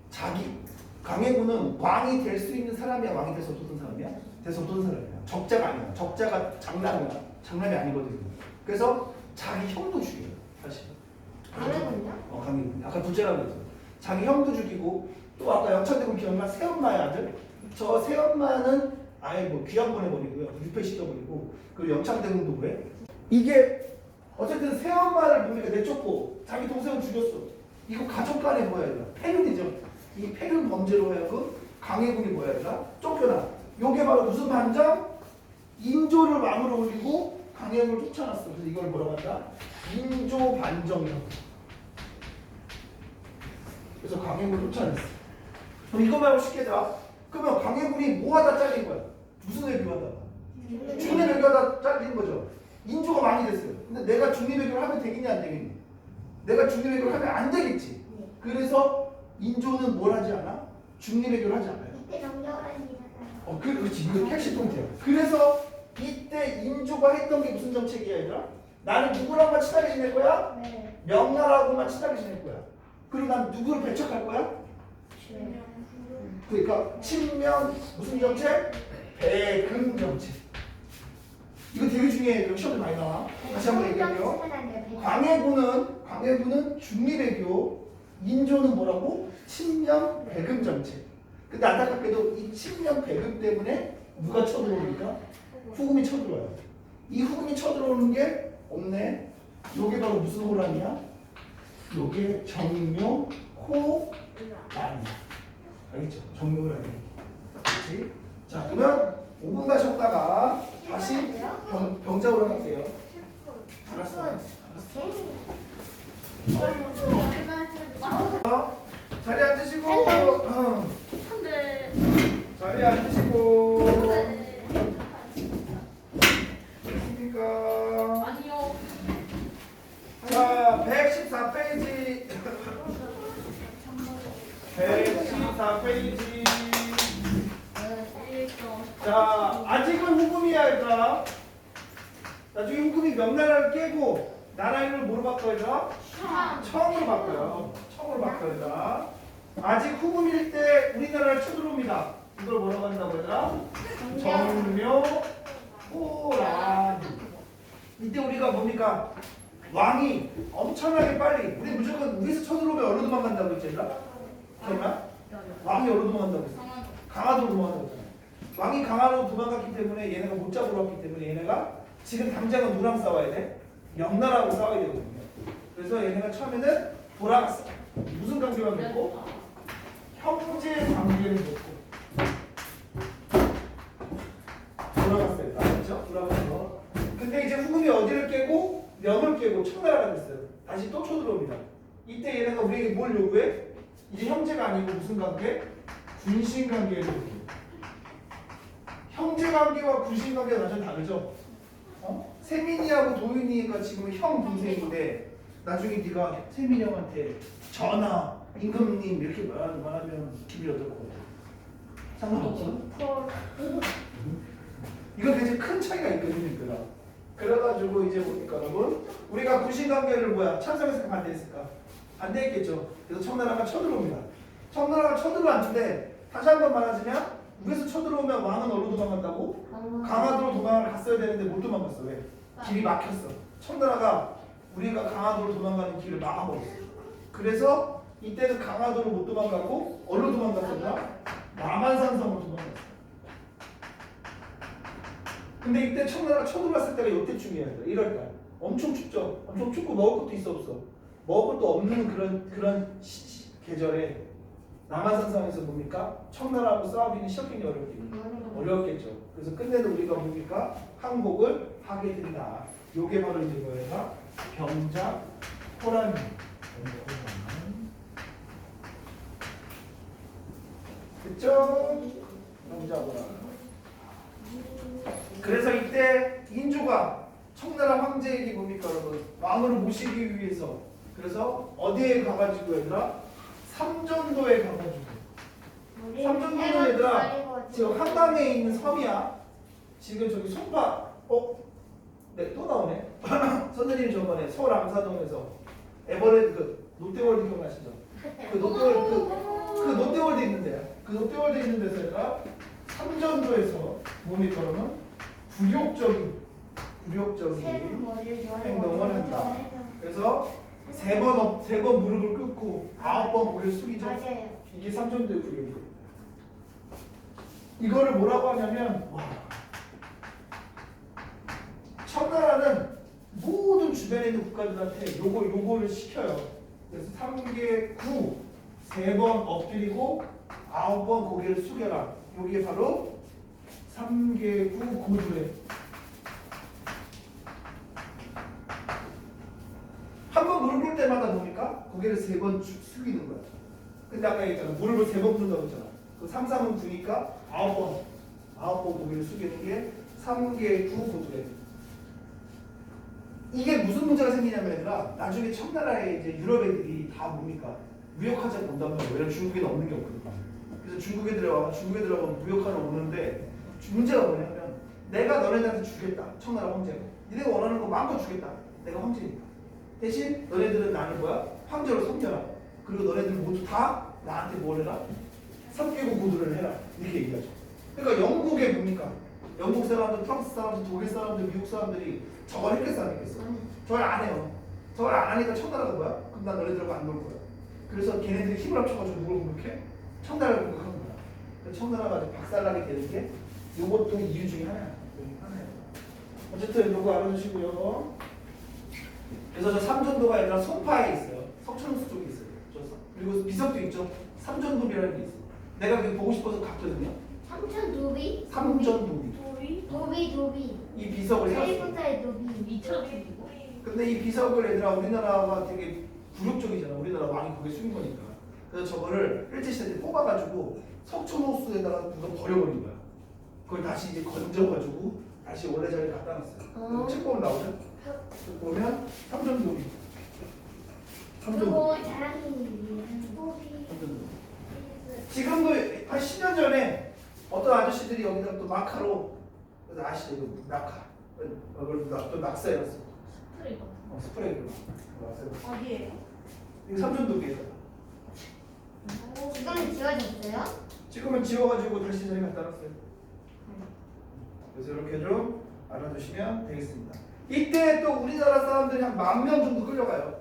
자기 강해군은 왕이 될 수 있는 사람이야, 왕이 돼서 어떤 사람이야? 돼서 어떤 사람이야? 적자가 아니야. 적자가 장남이야. 장남이 아니거든요. 그래서 자기 형도 죽여요, 사실. 강해군요? 강해군. 아까 둘째라고 했죠. 자기 형도 죽이고, 또 아까 영창대군 기억나? 새엄마의 아들. 저 새엄마는 아예 뭐 귀양 보내버리고요, 유폐시켜버리고, 그리고 영창대군도 왜? 이게 어쨌든 새엄마를 뭡니까 내쫓고 자기 동생을 죽였어. 이거 가족 간에 뭐야 이거? 폐륜이죠. 이 폐륜 범죄로 하여금 강해군이 뭐야 이거? 쫓겨나. 요게 바로 무슨 반정? 인조를 왕으로 올리고 강해군을 쫓아놨어. 그래서 이걸 뭐라고 한다? 인조 반정이라고. 그래서 강해군을 쫓아냈어. 그럼 이거 말고 쉽게 자. 그러면 강해군이 뭐 하다 잘린 거야? 무슨 외교하다가? 중립 외교하다 잘린 거죠. 인조가 많이 됐어요. 근데 내가 중립 외교를 하면 되겠냐 안 되겠니? 내가 중립 외교를 하면 안 되겠지. 그래서 인조는 뭘 하지 않아? 중립 외교를 하지 않아요. 이때 명령하는 그렇지. 이거 핵심 포인트야. 그래서 이때 인조가 했던 게 무슨 정책이야, 얘들아? 나는 누구랑만 친하게 지낼 거야? 네. 명나라하고만 친하게 지낼 거야. 그리고 난 누구를 배척할 거야? 그러니까 친명 무슨 정책? 배금 정책. 이거 되게 중요해요. 시험에 많이 나와. 다시 한번 얘기할게요. 광해군은 중립외교, 인조는 뭐라고? 친명 배금 정책. 근데 안타깝게도 이 친명 배금 때문에 누가 쳐들어오니까? 후금이 쳐들어와요. 이 후금이 쳐들어오는 게 없네. 요게 바로 무슨 호란이야? 요게 정묘 호란이야. 알겠죠? 정묘 호란이. 그렇지? 자, 그러면 5분간 쉬었다가 다시 병자호란 할게요. 알았어. 자리 앉으시고. 네. 자리 앉으시고. 있습니까? 아니요. 자, 114페이지. 114페이지. 자, 아직은 후금이야, 얘들아. 나중에 후금이 명나라를 깨고 나라 이름을 뭐로 바꿔, 얘들아? 청으로 바꿔요. 청으로 바꿔, 얘들아. 아직 후금일 때 우리나라를 쳐들어옵니다. 이걸 뭐라고 한다고, 얘들아? 정묘 호란. 이때 우리가 뭡니까? 왕이 엄청나게 빨리, 우리 무조건 우리에서 쳐들어오면 어디로 도망간다고 했지, 얘들아? 기억나? 왕이 어디로 도망간다고 했어? 강화도로 도망간다고 했잖아. 왕이 강화도로 도망갔기 때문에 얘네가 못 잡으러 왔기 때문에 얘네가 지금 당장은 누구랑 싸워야 돼? 명나라하고 싸워야 되거든요. 그래서 얘네가 처음에는 돌아갔어. 무슨 관계가 맺고? 형제 관계를 맺고 돌아갔어요. 알았죠? 돌아가서. 근데 이제 후금이 어디를 깨고 명을 깨고 청나라가 됐어요. 다시 또 쳐들어옵니다. 이때 얘네가 우리에게 뭘 요구해? 이제 형제가 아니고 무슨 관계? 군신 관계를 요구해. 형제 관계와 군신 관계가 완전 다르죠? 세민이하고 도윤이가 지금 형 동생인데 나중에 네가 세민이 형한테 전하, 임금님 이렇게 말하면 기분이 어떨 것 같아? 상관없어? 이건 굉장히 큰 차이가 있거든요, 얘들아. 그래가지고 이제 뭡니까, 여러분? 우리가 군신 관계를 뭐야? 찬성했을까 반대했을까? 반대했겠죠. 그래서 청나라가 쳐들어옵니다. 청나라가 쳐들어왔는데 다시 한 번 말하자면 위에서 쳐들어오면 왕은 어디로 도망간다고? 강화도로 도망을 갔어야 되는데 못 도망갔어. 왜? 길이 막혔어. 청나라가 우리가 강화도로 도망가는 길을 막아버렸어. 그래서 이때는 강화도로 못 도망가고 어디로 도망갔었나? 남한산성으로 도망갔어. 근데 이때 청나라가 쳐들어왔을 때가 이때쯤이야. 1월달. 엄청 춥죠. 엄청 춥고 먹을 것도 있어 없어? 먹을 것도 없는 그런 계절에 남한산성에서 뭡니까? 청나라하고 싸우기는 시작하기 어렵겠죠. 그래서 끝내는 우리가 뭡니까? 항복을 하게 된다. 요게 바로 이제 뭐예요? 병자 호란. 됐죠? 병자 호란. 그래서 이때 인조가 청나라 황제에게 뭡니까, 여러분? 왕으로 모시기 위해서 그래서 어디에 가가지고 얘들아? 삼전도에 가가지고. 삼전도는 얘들아 지금 한강에 있는 섬이야. 지금 저기 송파 네, 또 나오네. 선생님 저번에 서울 암사동에서 에버랜드 그 롯데월드 기억나시죠? 그 롯데월드 있는데요. 그 롯데월드 있는 데서 얘가 삼전도에서 뭡니까 그러면 굴욕적인 행동을 한다. 그래서 세 번 무릎을 꿇고 9번 고개를 숙이죠. 맞아요. 이게 삼전도의 굴욕이에요. 이거를 뭐라고 하냐면 청나라는 모든 주변에 있는 국가들한테 요거를 시켜요. 그래서 3개 9 3번 엎드리고 9번 고개를 숙여라. 요게 바로 3개 9 고주례. 한 번 무릎 꿇을 때마다 뭡니까? 고개를 3번 숙이는 거야. 근데 아까 얘기했잖아. 무릎을 3번 꿇는다고 했잖아. 그 3, 3은 9니까 9번 고개를 숙이는 게 3개 9 고주례. 이게 무슨 문제가 생기냐면 얘들아, 나중에 청나라의 이제 유럽 애들이 다 뭡니까? 무역하자고 온단 말이야. 왜냐면 중국에는 없는 게 없거든. 그래서 중국에 들어가고 무역하러 오는데 문제가 뭐냐면 내가 너네들한테 주겠다. 청나라 황제가. 니네가 원하는 거 마음껏 주겠다. 내가 황제니까. 대신 너네들은 나를 뭐야? 황제로 섬겨라. 그리고 너네들 모두 다 나한테 뭘 해라? 3개국 고도를 해라. 이렇게 얘기하죠. 그러니까 영국에 뭡니까? 영국 사람들, 프랑스 사람들, 독일 사람들, 미국 사람들이 저걸 했겠어 안 했겠어? 저걸 안 해요. 저걸 안 하니까 청나라가 뭐야? 그럼 난 너네들하고 안 놀 거야. 그래서 걔네들이 힘을 합쳐가지고 뭘 공격해? 청나라를 공격하는 거야. 그래서 청나라가 박살나게 되는 게 이것도 이유 중에 하나예요. 어쨌든 이거 알아두시고요. 그래서 저 삼전도가 아니라 송파에 있어요. 석촌호수 쪽에 있어요. 그리고 비석도 있죠. 삼전도비라는 게 있어요. 내가 그게 보고 싶어서 갔거든요. 삼천도비? 삼전도비. 도비. 이 비석을 세웠어요. 해리포터의 도비. 미쳐버리고. 근데 이 비석을 얘들아 우리나라가 되게 굴욕적이잖아. 우리나라 왕이 거기에 숨긴 거니까. 그래서 저거를 일제시대 때 뽑아가지고 석촌호수에다가 누가 버려버린 거야. 그걸 다시 이제 건져가지고 다시 원래 자리에 갖다 놨어요. 책 보면 나오죠? 책 보면 삼전도비. 그리고 자랑이 지금도 한 10년 전에 어떤 아저씨들이 여기다 또 낙하로, 그래서 아시죠? 이거 낙하. 또 낙서해놨어. 스프레이로. 어디에요? 이거 삼전도비에서. 지금 지워졌어요? 지금은 지워가지고 다시 자리 갖다 놨어요. 그래서 이렇게 좀 알아두시면 되겠습니다. 이때 또 우리나라 사람들이 한 10,000명 정도 끌려가요.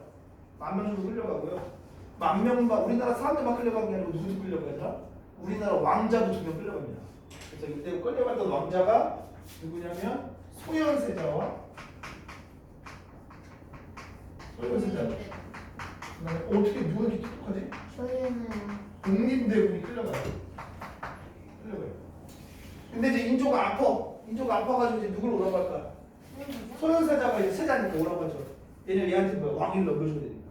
10,000명 정도 끌려가고요. 10,000명만 우리나라 사람들만 끌려간 게 아니고 누구도 끌려가더라? 우리나라 왕자도 2명 끌려갑니다. 그래서 이때 끌려갔던 왕자가 누구냐면 소현세자와 어떻게 누가 이렇게 똑똑하지? 저희는 독립대군이 끌려가요. 근데 이제 인조가 아파가지고 이제 누굴 오라고 할까? 소현세자가 이제 세자니까 오라고 하죠. 얘는 얘한테 뭐 왕위를 넘겨줘야 되니까.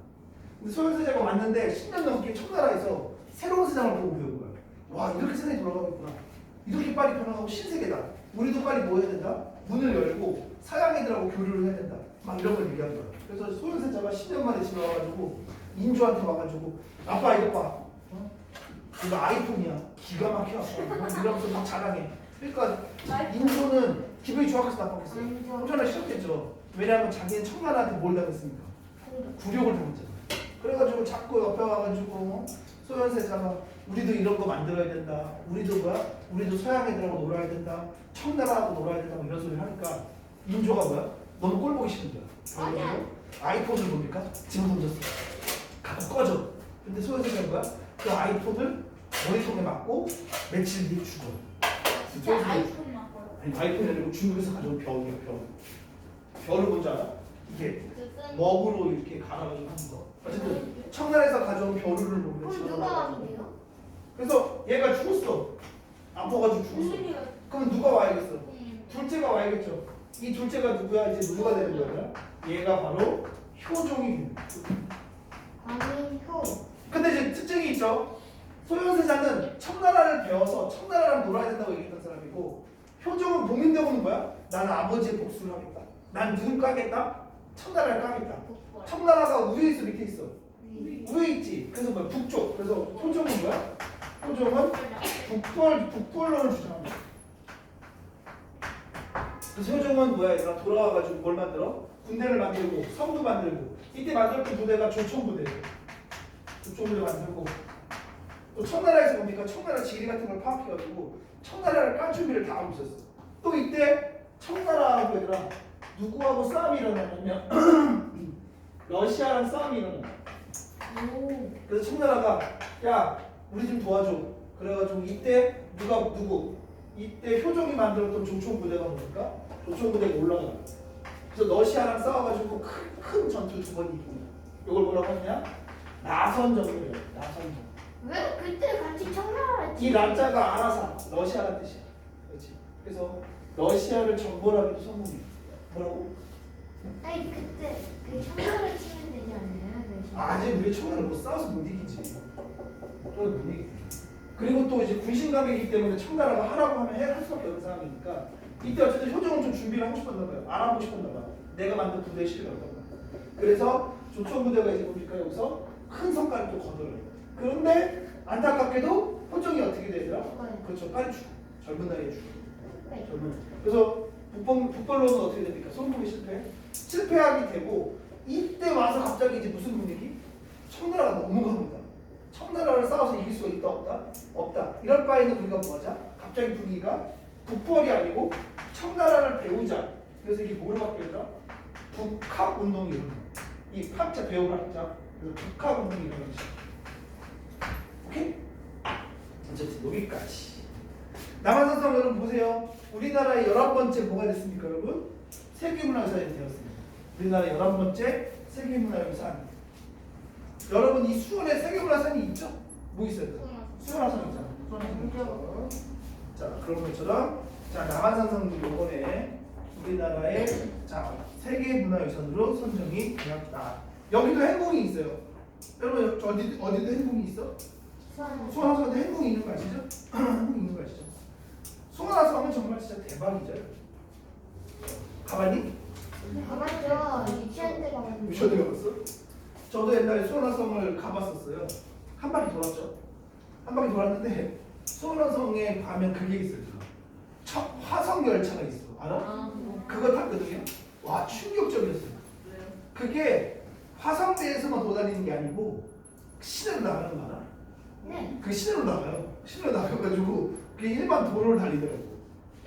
근데 소현세자가 왔는데 10년 넘게 청나라에서 새로운 세상을 보고 배운 거야. 와, 이렇게 세상이 돌아가겠구나. 이렇게 빨리 변화하고 신세계다. 우리도 빨리 뭐 해야 된다? 문을 열고 서양 애들하고 교류를 해야 된다. 막 이런 걸 얘기한 거야. 그래서 소현세자가 10년 만에 집에 와가지고 인조한테 와가지고 아빠 이거 봐. 이거 아이폰이야. 기가 막혀. 이러면서 막 자랑해. 그러니까 인조는 기분이 좋았겠어, 나빴겠어? 엄청나게 싫었겠죠. 왜냐하면 자기는 청나라한테 뭘 당했습니까? 굴욕을 당했잖아. 그래가지고 자꾸 옆에 와가지고 소현세자가 우리도 이런 거 만들어야 된다. 우리도 서양 애들하고 놀아야 된다. 청나라하고 놀아야 된다. 뭐 이런 소리 하니까 인조가 뭐야? 너무 꼴 보기 싫은 거야. 아니야. 아이폰을 뭡니까? 집어 던졌어. 갖고 꺼져. 근데 소현세자가 뭐야? 그 아이폰을 머리통에 맞고 며칠 뒤에 죽어. 진짜 아이폰 맞고요? 아니 아이폰이 아니고 중국에서 가져온 벼이야 벼. 벼를 뭔지 알아? 이게 먹으로 이렇게 갈아가지고 하는 거. 어쨌든 청나라에서 가져온 벼루를 먹는 그럼 누가 왕이에요? 그래서 얘가 죽었어. 아파가지고 죽었어. 그럼 누가 와야겠어? 둘째가 와야겠죠. 이 둘째가 누구야? 이제 누가 되는 거야? 얘가 바로 효종이 됩니다. 광인효. 근데 이제 특징이 있죠. 소현세자는 청나라를 배워서 청나라랑 놀아야 된다고 얘기했던 사람이고, 효종은 복민대군은 뭐야? 나는 아버지의 복수를 하겠다. 난 누굴 까겠다? 청나라를 까겠다. 청나라가 위에 있어 밑에 있어? 위에 있지. 그래서 뭐야? 북쪽. 그래서 효종은 뭐야? 효종은 북벌론을 주장합니다. 그래서 효종은 뭐야 얘들아? 돌아와가지고 뭘 만들어? 군대를 만들고 성도 만들고 이때 만들었던 부대가 조총부대예요. 조총부대 만들고 또 청나라에서 보니까 청나라 지리 같은 걸 파악해가지고 청나라를 깔 준비를 다 하고 있었어. 또 이때 청나라하고 얘들아 누구하고 싸움이 일어나냐면 러시아랑 싸움이 일어나. 그래서 청나라가 야 우리 좀 도와줘. 그래가지고 이때 누구 이때 효종이 만들었던 조총부대가 뭡니까? 조총부대가 올라가. 그래서 러시아랑 싸워가지고 큰 전투 두 번 이기고 이걸 뭐라고 하냐? 나선전이에요. 나선전. 왜 그때 같이 청나라였지? 이 난자가 알아서 러시아란 뜻이야. 그렇지. 그래서 러시아를 정벌하기도 성공해. 뭐라고? 아니 그때 그 청나라 치면 되지 않나요? 그 아직 우리 청나라를 못 싸워서 못 이기지. 못 이기지. 그리고 또 이제 군신강이기 때문에 청나라가 하라고 하면 할 수밖에 없는 상황이니까 이때 어쨌든 효종은 좀 준비를 하고 싶었나 봐요. 알아보고 싶었나 봐. 내가 만든 부대의 실력을 어떤가. 그래서 조총부대가 이제 뭡니까 여기서 큰 성과를 또 거둬요. 그런데 안타깝게도 효종이 어떻게 되더라? 그렇죠. 빨리 죽어. 젊은 나이에 죽어. 젊은. 그래서 북벌로는 어떻게 됩니까? 손목이 실패하게 되고 이때 와서 갑자기 이제 무슨 분위기? 청나라가 너무 강하다. 청나라를 싸워서 이길 수가 있다 없다? 없다. 이럴 바에는 우리가 뭐하자? 갑자기 분위기가 북벌이 아니고 청나라를 배우자. 그래서 이게 뭐로 바뀌었다? 북학 운동이 일어나. 이 학자 배운 학자. 그래서 북학 운동이 일어나기 시작. 오케이? 어쨌든 여기까지. 남한산성 여러분 보세요. 우리나라의 11번째 뭐가 됐습니까 여러분? 세계문화유산이 되었습니다. 우리나라의 11번째 세계문화유산. 여러분 이 수원에 세계문화유산이 있죠? 뭐 있어요? 수원화산 있잖아. 수원화산 있죠. 자 그런 것처럼 자 남한산성도 이번에 우리나라의 자 세계문화유산으로 선정이 되었다. 여기도 행궁이 있어요. 여러분 어디도 행궁이 있어? 수원화산도 행궁이 있는 거 아시죠? 행궁이 있는 거 아시죠? 수원화산은 정말 진짜 대박이죠. 가봤니? 가봤죠. 유치원 때 가봤는데. 유치원에 가봤어? 저도 옛날에 수원화성을 가봤었어요. 한 바퀴 돌았죠. 한 바퀴 돌았는데 수원화성에 가면 그게 있어요. 첫 화성 열차가 있어. 알아? 그거 탔거든요. 와 충격적이었어요. 그게 화성대에서만 도달리는 게 아니고 시내로 나가는 거 알아? 네. 그 시내로 나가요. 시내로 나가가지고 그게 일반 도로를 달리더라고.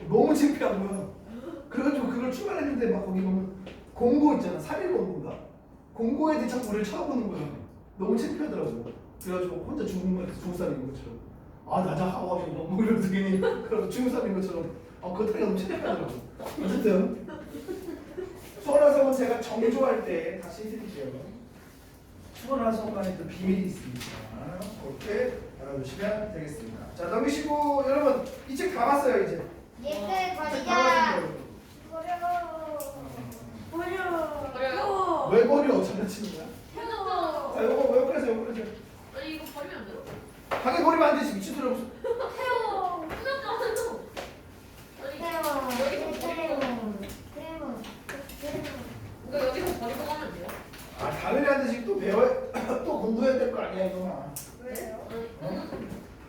너무 창피한 거야. 그래가지고 그걸 출발했는데 막 거기 보면 공고 있잖아. 3일 공고인가? 공고 애들이 자꾸 우리를 쳐다보는 거야. 너무 창피하더라고. 그래가지고 혼자 중국 사람인 것처럼 아 나자 하고 너무 이러면서 괜히 그런 중국 사람인 것처럼 그거 타기가 너무 창피하더라고. 어쨌든 수원화성은 제가 정조할 때 다시 해드릴게요. 수원화성만의 또 비밀이 있습니다. 그렇게 알아두시면 되겠습니다. 자 넘기시고 여러분 이 책 다 봤어요 이제. 예글 다 버리자. 왜 버려? 장난치는 거야? 자 요거 왜 그러세요? 왜 그러세요? 아니 이거 버리면 안 돼요? 당연히 버리면 안 되지 미친놈. 태워. 끝났다 하죠. 이거 여기서 버리고 가면 안 돼요? 아 당연히 안 되지. 또 배워 또 공부해야 될 거 아니야 이거만. 왜요?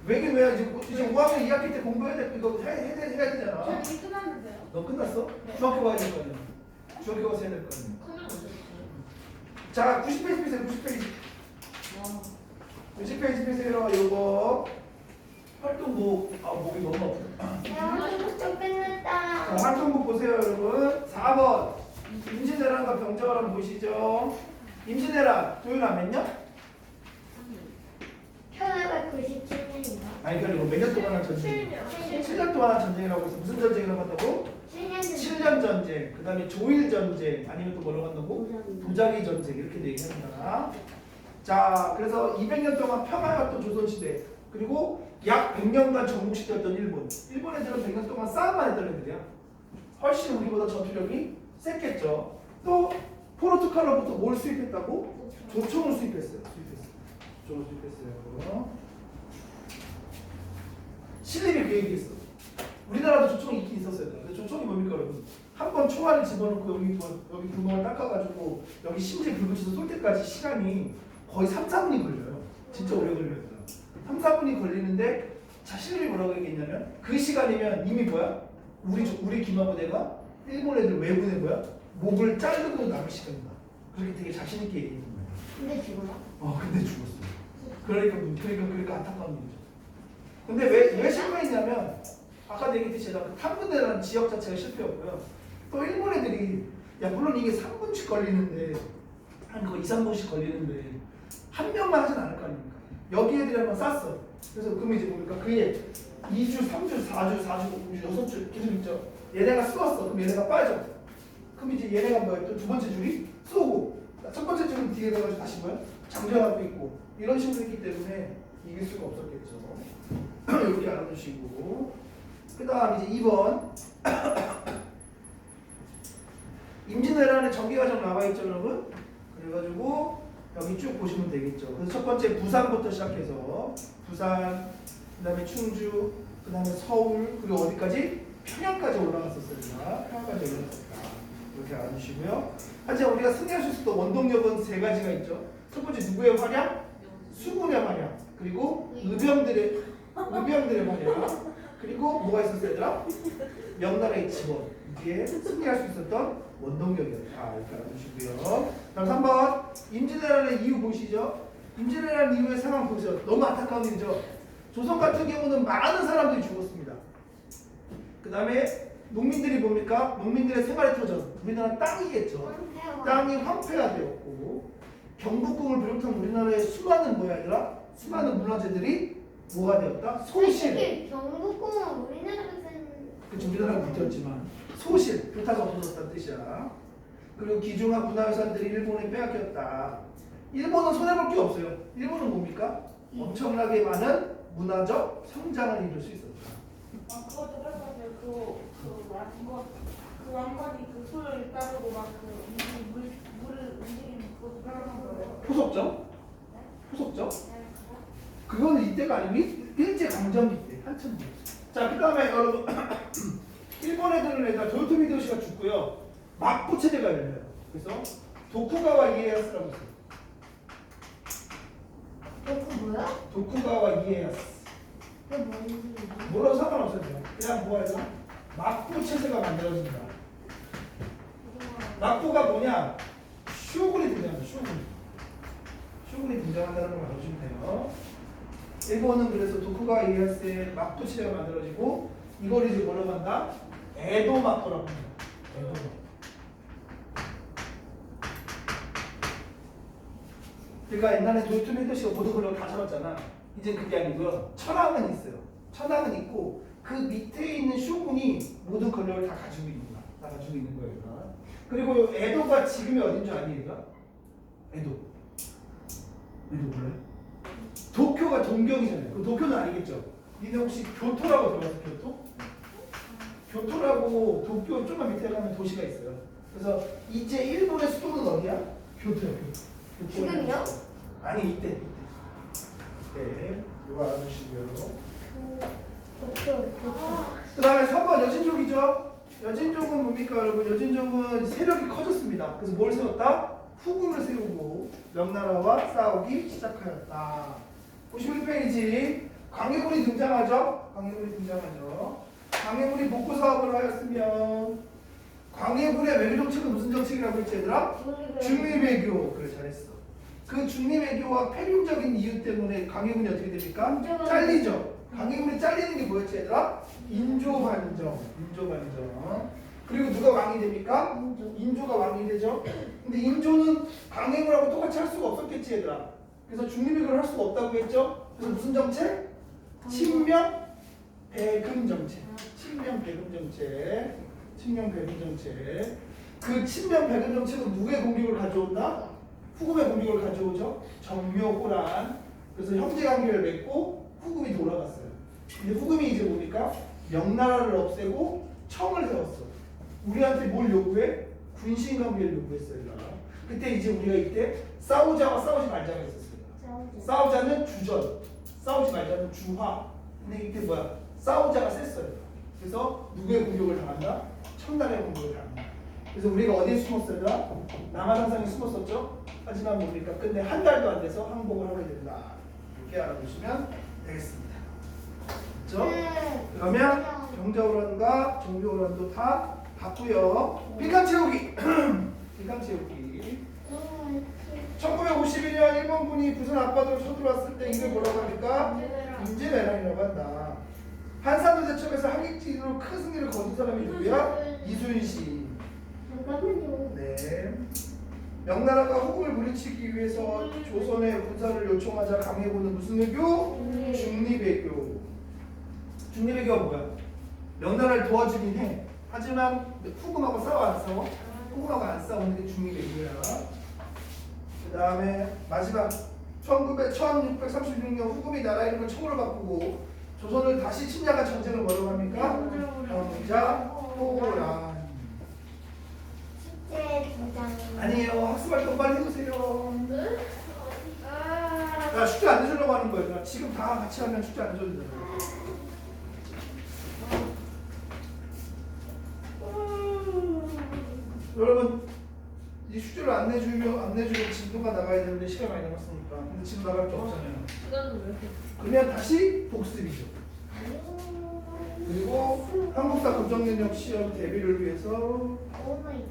왜긴 왜야 이제 5학년 2학기 때 공부해야 될 거 이거 해야 되잖아. 전 이미 끝났는데요. 너 끝났어? 중학교 가야 될 거 아니야. 중학교 가서 해야 될 거 아니야. 크면 안 돼요? 자 90페이지 펴세요. 90페이지. 와. 90페이지 펴세요. 요거 활동복. 아 목이 너무 아프다. 자, 활동복 보세요 여러분. 4번 임진왜란과 병자호란 보시죠. 임진왜란 도윤아 몇 년? 1997년인가? 아니 그러니까 몇 년 동안 한 전쟁? 7년 동안 한 전쟁이라고 해서 무슨 전쟁이라고 한다고? 7년 전쟁, 그 다음에 조일 전쟁, 아니면 또 뭐라고 한다고? 도자기 전쟁 이렇게 얘기합니다. 자, 그래서 200년 동안 평화였던 조선시대, 그리고 약 100년간 정복시켰던 일본. 일본 애들은 100년 동안 싸움만 했던 애들이야. 훨씬 우리보다 전투력이 셌겠죠. 또 포르투갈로부터 뭘 수입했다고? 조총을 수입했어요. 조총을 수입했어요. 신림이 그 얘기했어. 우리나라도 조총이 있긴 있었어요. 근데 조총이 뭡니까 여러분? 한 번 총알을 집어넣고 여기 구멍을 닦아가지고 여기 심지에 불 붙여서 쏠 때까지 시간이 거의 3, 4분이 걸려요. 진짜 오래 걸려요. 3, 4분이 걸리는데 자 신림이 뭐라고 얘기했냐면 그 시간이면 이미 뭐야? 우리 김하부대가 일본 애들 왜 보낸 거야? 목을 자르고 남을 시킨다. 그렇게 되게 자신 있게 얘기했는 거야. 근데 죽어요? 근데 죽었어. 그러니까 안타까운 일이죠. 근데 왜 실패했냐면 아까 얘기했듯이 제가 그 탐군대라는 지역 자체가 실패였고요. 또 일본 애들이 물론 이게 3분씩 걸리는데 한 그거 2, 3분씩 걸리는데 한 명만 하진 않을 거 아닙니까? 여기 애들이 한번 쌌어. 그래서 그러면 이제 뭡니까? 그게 2주, 3주, 4주, 4주, 5주, 6주 계속 있죠. 얘네가 쏘았어. 그럼 얘네가 빠져. 그럼 이제 얘네가 뭐야? 또 두 번째 줄이 쏘고 첫 번째 줄은 뒤에 가가지고 다시 뭐야? 장전하고 있고 이런 식으로 했기 때문에 이길 수가 없었겠죠. 이렇게 알아두시고 그 다음 이제 2번 임진왜란의 전개과정 나와있죠 여러분? 그래가지고 여기 쭉 보시면 되겠죠. 그래서 첫 번째 부산부터 시작해서 부산, 그 다음에 충주, 그 다음에 서울, 그리고 어디까지? 평양까지 올라갔었습니다. 평양까지 올라갔었다. 이렇게 알아주시고요. 하지만 우리가 승리할 수 있었던 원동력은 세 가지가 있죠. 첫 번째 누구의 활약? 수군의 활약. 그리고 의병들의 활약. 그리고 뭐가 있었어요 얘들아? 명나라의 지원. 이게 승리할 수 있었던 원동력이었다. 이렇게 알아주시고요. 다음 3번 임진왜란의 이유 보시죠. 임진왜란 이후의 상황 보세요. 너무 안타까운 일이죠. 조선 같은 경우는 많은 사람들이 죽었습니다. 그 다음에 농민들이 뭡니까? 농민들의 생활의 터전. 우리나라 땅이겠죠. 땅이 황폐화 되었고 경복궁을 비롯한 우리나라의 수많은 뭐야 얘들아? 수많은 문화재들이 뭐가 되었다? 소실. 경복궁은 우리나라가 쓴. 그쵸, 우리나라가 붙였지만 소실, 교타가 없어졌다는 뜻이야. 그리고 귀중한 문화유산들이 일본에 빼앗겼다. 일본은 손해볼 게 없어요. 일본은 뭡니까? 엄청나게 많은 문화적 성장을 이룰 수 있었다. 그거 들었어요. 그 왕관이 그 소를 따르고 물을 움직이는 그거 들어간 거예요. 포석정? 포석정? 그거는 이때가 아니고 일제강점기 때 한참 뒤. 자, 그 다음에 여러분 일본 애들은 일단 도요토미 히데요시가 죽고요. 막부 체제가 열려요. 그래서 도쿠가와 이에야스라고 있어요. 그 뭐야? 도쿠가와 이에야스. 그게 뭔지. 뭐라고 상관없어요. 그냥 뭐예요? 막부 체제가 만들어진다. 막부가 뭐냐? 쇼군이 등장한다. 쇼군이 등장한다는 걸 알아주시면 돼요. 일본은 그래서 도쿠가와 이에야스의 막부 체제가 만들어지고 이걸 이제 뭐라고 한다? 에도 막부라고 합니다. 에도 막부. 그러니까 옛날에 도요토미 히데요시가 모든 권력을 다 잡았잖아. 이제 그게 아니고요. 천황은 있어요. 천황은 있고 그 밑에 있는 쇼군이 모든 권력을 다 가지고 있는 거야. 다 가지고 있는 거예요. 그리고 에도가 지금이 어딘 줄 아니 얘가? 에도 몰라요? 도쿄가 동경이잖아요. 그 도쿄는 아니겠죠? 니네 혹시 교토라고 들어봤어? 교토라고 도쿄 조금 밑에 가면 도시가 있어요. 그래서 이제 일본의 수도는 어디야? 교토야. 교토. 지금요? 아니 이때. 네, 이거 알아주시고요. 그 다음에 3번 여진족이죠. 여진족은 뭡니까 여러분? 여진족은 세력이 커졌습니다. 그래서 뭘 세웠다? 후궁을 세우고 명나라와 싸우기 시작하였다. 91페이지 광해군이 등장하죠. 광해군이 복구 사업을 하였으며 광해군의 외교 정책은 무슨 정책이라고 했지 얘들아? 중립외교. 그래 잘했어. 그 중립외교와 폐륜적인 이유 때문에 광해군이 어떻게 됩니까? 잘리죠. 광해군이 잘리는 게 뭐였지 얘들아? 인조반정. 그리고 누가 왕이 됩니까? 인조가 왕이 되죠. 근데 인조는 광해군하고 똑같이 할 수가 없었겠지 얘들아. 그래서 중립외교를 할 수가 없다고 했죠. 그래서 무슨 정책? 친명 배금 정책. 그 친명 배금 정책은 누구의 공격을 가져온다? 후금의 공격을 가져오죠. 정묘호란. 그래서 형제관계를 맺고 후금이 돌아갔어요. 근데 후금이 이제 뭡니까? 명나라를 없애고 청을 세웠어. 우리한테 뭘 요구해? 군신관계를 요구했어요. 그때 이제 우리가 이때 싸우자와 싸우지 말자가 있었어요. 싸우자는 주전, 싸우지 말자는 주화. 근데 이때 뭐야? 싸우자가 셌어요. 그래서 누구의 공격을 당한다? 청나라의 공격을 당한다. 그래서 우리가 어디에 숨었어요? 남한산성에 숨었었죠? 하지만 뭡니까? 근데 한 달도 안 돼서 항복을 하게 된다. 이렇게 알아두시면 되겠습니다. 그렇죠? 그러면 경자호란과 정교호란도 다 봤고요. 빈칸 채우기. 빈칸 채우기. 1951년 일본군이 부산 앞바다로 쳐들어왔을 때 이를 뭐라고 합니까? 인제매란이라고 한다. 한산도 대첩에서 하객진으로 큰 승리를 거둔 사람이 누구야? 이순신. 잠깐만요. 네. 명나라가 후금을 물리치기 위해서 조선의 군사를 요청하자 강해군은 무슨 외교? 중립외교. 중립외교가 뭐야? 명나라를 도와주긴 해. 하지만 후금하고 싸워 안 싸워? 후금하고 안 싸우는 게 중립외교야. 그 다음에 마지막 1636년 후금이 나라 이름을 청으로 바꾸고 조선을 다시 침략한 전쟁을 뭐라고 합니까? 병자호란. 숙제 두 장. 아니에요. 학습활동 빨리 해주세요. 네? 야, 숙제 안 해주려고 하는 거예요. 지금 다 같이 하면 숙제 안 해줘도 돼요. 여러분 이 숙제를 안 내주면 진도가 나가야 되는데 시간 많이 남았으니까. 근데 지금 나갈 게 없잖아요. 시간은 왜 이렇게 그러면 다시 복습이죠. 그리고 한국사 고정능력 시험 대비를 위해서 오마이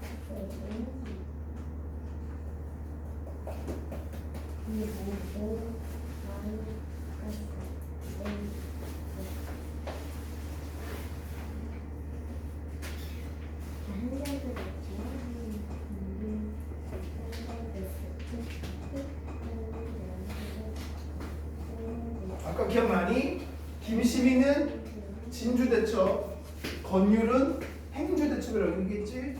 아까 기억나니? 김시민은 진주대첩, 건율은 행주대첩이라고 얘기했지?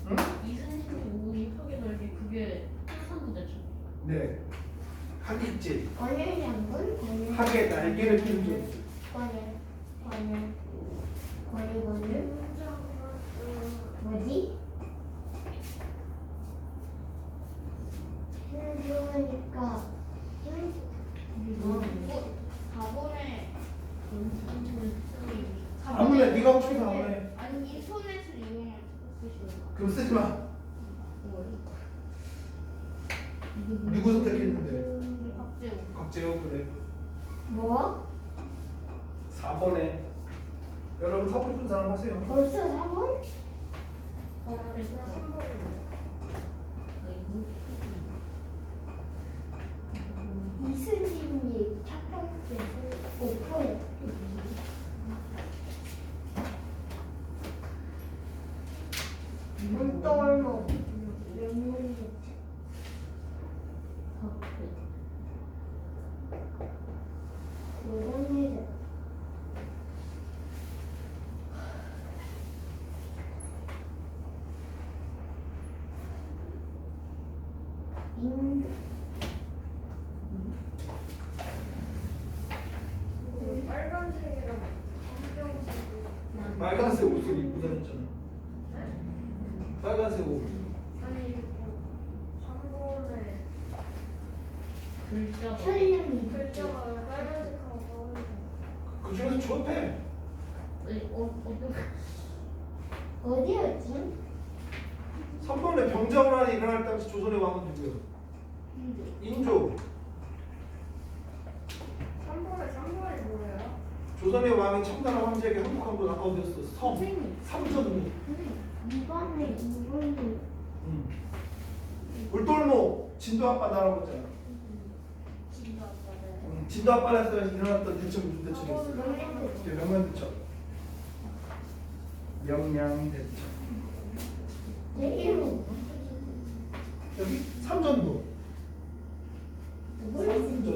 응? 이순신 오이 턱에 날개 그게 한산도 대첩. 네. 하객질. 권율장군 하객 날개를 핀 줄. 권율 뭐지? 좋으니까 아무나 네가 하고 싶은 거 아무나. 아니 인터넷을 이용해서 쓰시는 그럼 쓰지 마. 누구 선택했는데? 박재호. 박재호 그래. 뭐? 4번에. 여러분 사고 싶은 사람 하세요. 벌써 4번? 이순신이 첫 번째 오픈. 문돌목 명문대책 노동해제 빨간색이랑 검정색. 빨간색 옷을 입고 다녔잖아. 빨간색 옷. 아니 한번에 글자가 설명이 글자가 빨간색하고 그 중에서 조합해. 어디였지? 3번에 병자호란이 일어날 당시 조선의 왕은 누구야? 인조. 3번에 뭐예요? 조선의 왕이 청나라 황제에게 항복한 건 아까 어디였어? 성. 선생님. 삼전무. 이번에 이번에 울돌목 진도 앞바다라고 했잖아. 진짜 아빠네. 진도 앞바다에서 일어났던 대첩이 무슨 대첩이었어? 명량대첩. 명량대첩. 제일로 여기 삼전도. 삼전도.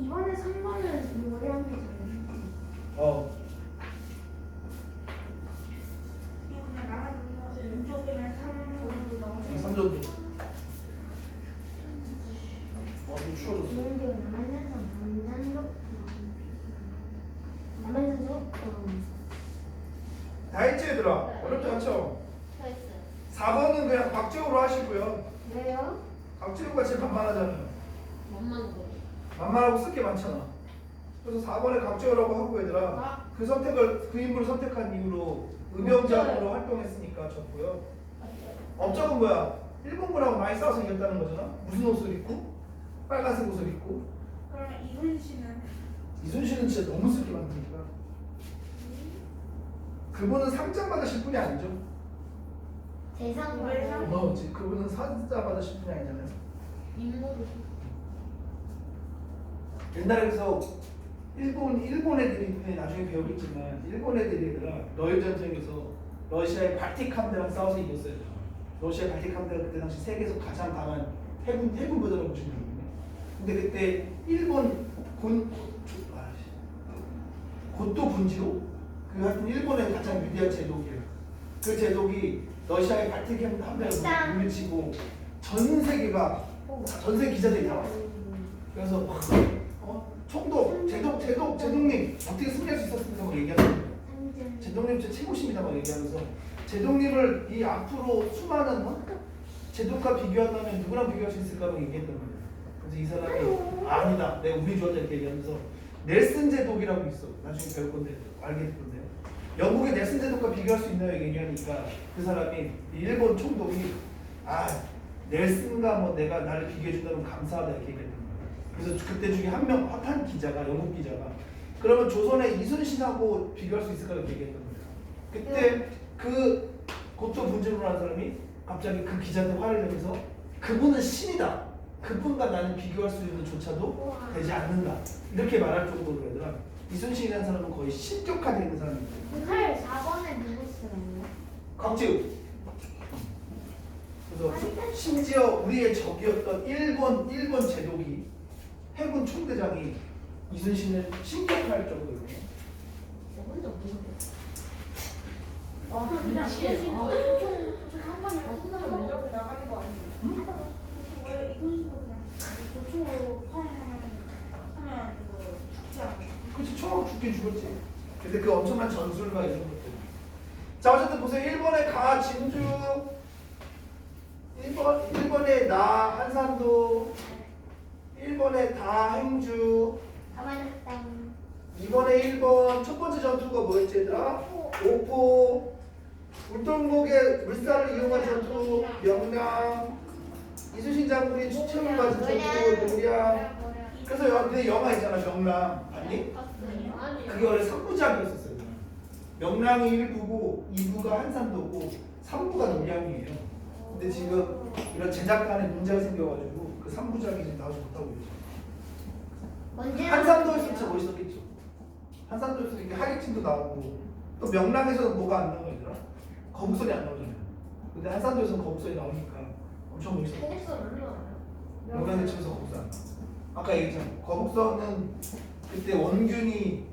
이번에 3번은 노량이잖아. 그냥 나는 왼쪽에는 3번 나오고 삼전도. 좀 추워졌어. 이런데 남한에서 다 했지 얘들아? 어렵지 않죠? 4번은 그냥 박제호로 하시고요. 왜요? 각지구가 제일 만만하잖아요. 만만 거. 만만하고 쓸 게 많잖아. 그래서 4번에 각지구라고 하고 얘들아 그 선택을 그 인물을 선택한 이유로 의병장으로 활동했으니까 졌고요. 업적은 뭐야? 일본군하고 많이 싸워서 이겼다는 거잖아. 무슨 옷을 입고? 빨간색 옷을 입고. 그러면 이훈 씨는 이순신은 진짜 너무 쓸 게 많으니까. 그분은 상장 받으실 분이 아니죠. 대상 대상? 고마웠지. 그분은 상장 받으실 분이 아니잖아요. 인물을. 옛날에 그래서 일본 애들이 나중에 배우겠지만 일본 애들이 얘들아 러일 전쟁에서 러시아의 발틱 함대랑 싸워서 이겼어요. 러시아의 발틱 함대가 그때 당시 세계에서 가장 강한 해군 부대라고 보시면 되거든요. 근데 그때 일본 고토 분지로 그 하여튼 일본의 가장 위대한 제독이에요. 그 제독이 러시아의 발틱 함대를 물리치고 전 세계 기자들이 다 왔어. 그래서 막 총독 제독님 어떻게 승리할 수 있었습니까? 막 얘기하는 거예요. 제독님 진짜 최고십니다 막 얘기하면서 제독님을 이 앞으로 수많은 제독과 비교한다면 누구랑 비교할 수 있을까 막 얘기했단 말이에요. 그래서 이 사람이 아니다 내가 우리 좋아한다 이렇게 얘기하면서 넬슨 제독이라고 있어. 나중에 배울 건데 알게 될 건데요. 영국의 넬슨 제독과 비교할 수 있나요? 얘기하니까 그 사람이 일본 총독이 넬슨과 뭐 내가 나를 비교해 준다면 감사하다 이렇게 얘기했단 말이에요. 그래서 그때 중에 한 명 핫한 기자가 영국 기자가 그러면 조선의 이순신하고 비교할 수 있을까 이렇게 얘기했단 말이에요. 그때 그 고토 분지로라는 사람이 갑자기 그 기자한테 화를 내면서 그분은 신이다. 그분과 나는 비교할 수 있는 조차도 되지 않는다. 이렇게 말할 정도로 얘들아 이순신이라는 사람은 거의 신격화되어 있는 사람입니다. 칼 4번에 누구 쓰라고요? 강지우. 그래서 심지어 우리의 적이었던 일본 제독이 해군 총대장이 이순신을 신격화할 정도로. 혼자 모르겠어. 그냥 미치겠어. 한 번에 혼자서 내려고 나가는 거 아니에요? 왜 이훈 씨도 그냥 고충으로 하면 이거 죽지 않아요? 그렇지 총으로 죽긴 죽었지. 근데 그 엄청난 전술과 이런 것들. 자 어쨌든 보세요. 1번에 가 진주 1번에 나 한산도 1번에 다 행주 가만히 있다. 2번에 1번 첫 번째 전투가 뭐였지 얘들아? 오포 울동국의 물살을 이용한 전투 명량 이순신 장군이 추천을 받은 전투 노량 그래서 근데 영화 있잖아 명랑 봤니? 그게 원래 3부작이었었어요. 명랑이 1부고 2부가 한산도고 3부가 노량이에요. 근데 지금 이런 제작간에 문제가 생겨가지고 그 3부작이 지금 나오지 못하고 있죠. 한산도에서 진짜 멋있었겠죠. 한산도에서 이렇게 하객진도 나오고 또 명랑에서는 뭐가 안 나오더라? 거북선이 안 나오잖아요. 근데 한산도에서는 거북선이 나오니까 엄청 멋있었죠. 명랑에 치면서 거북선 안 나와. 아까 얘기했잖아. 거북선은 그때 원균이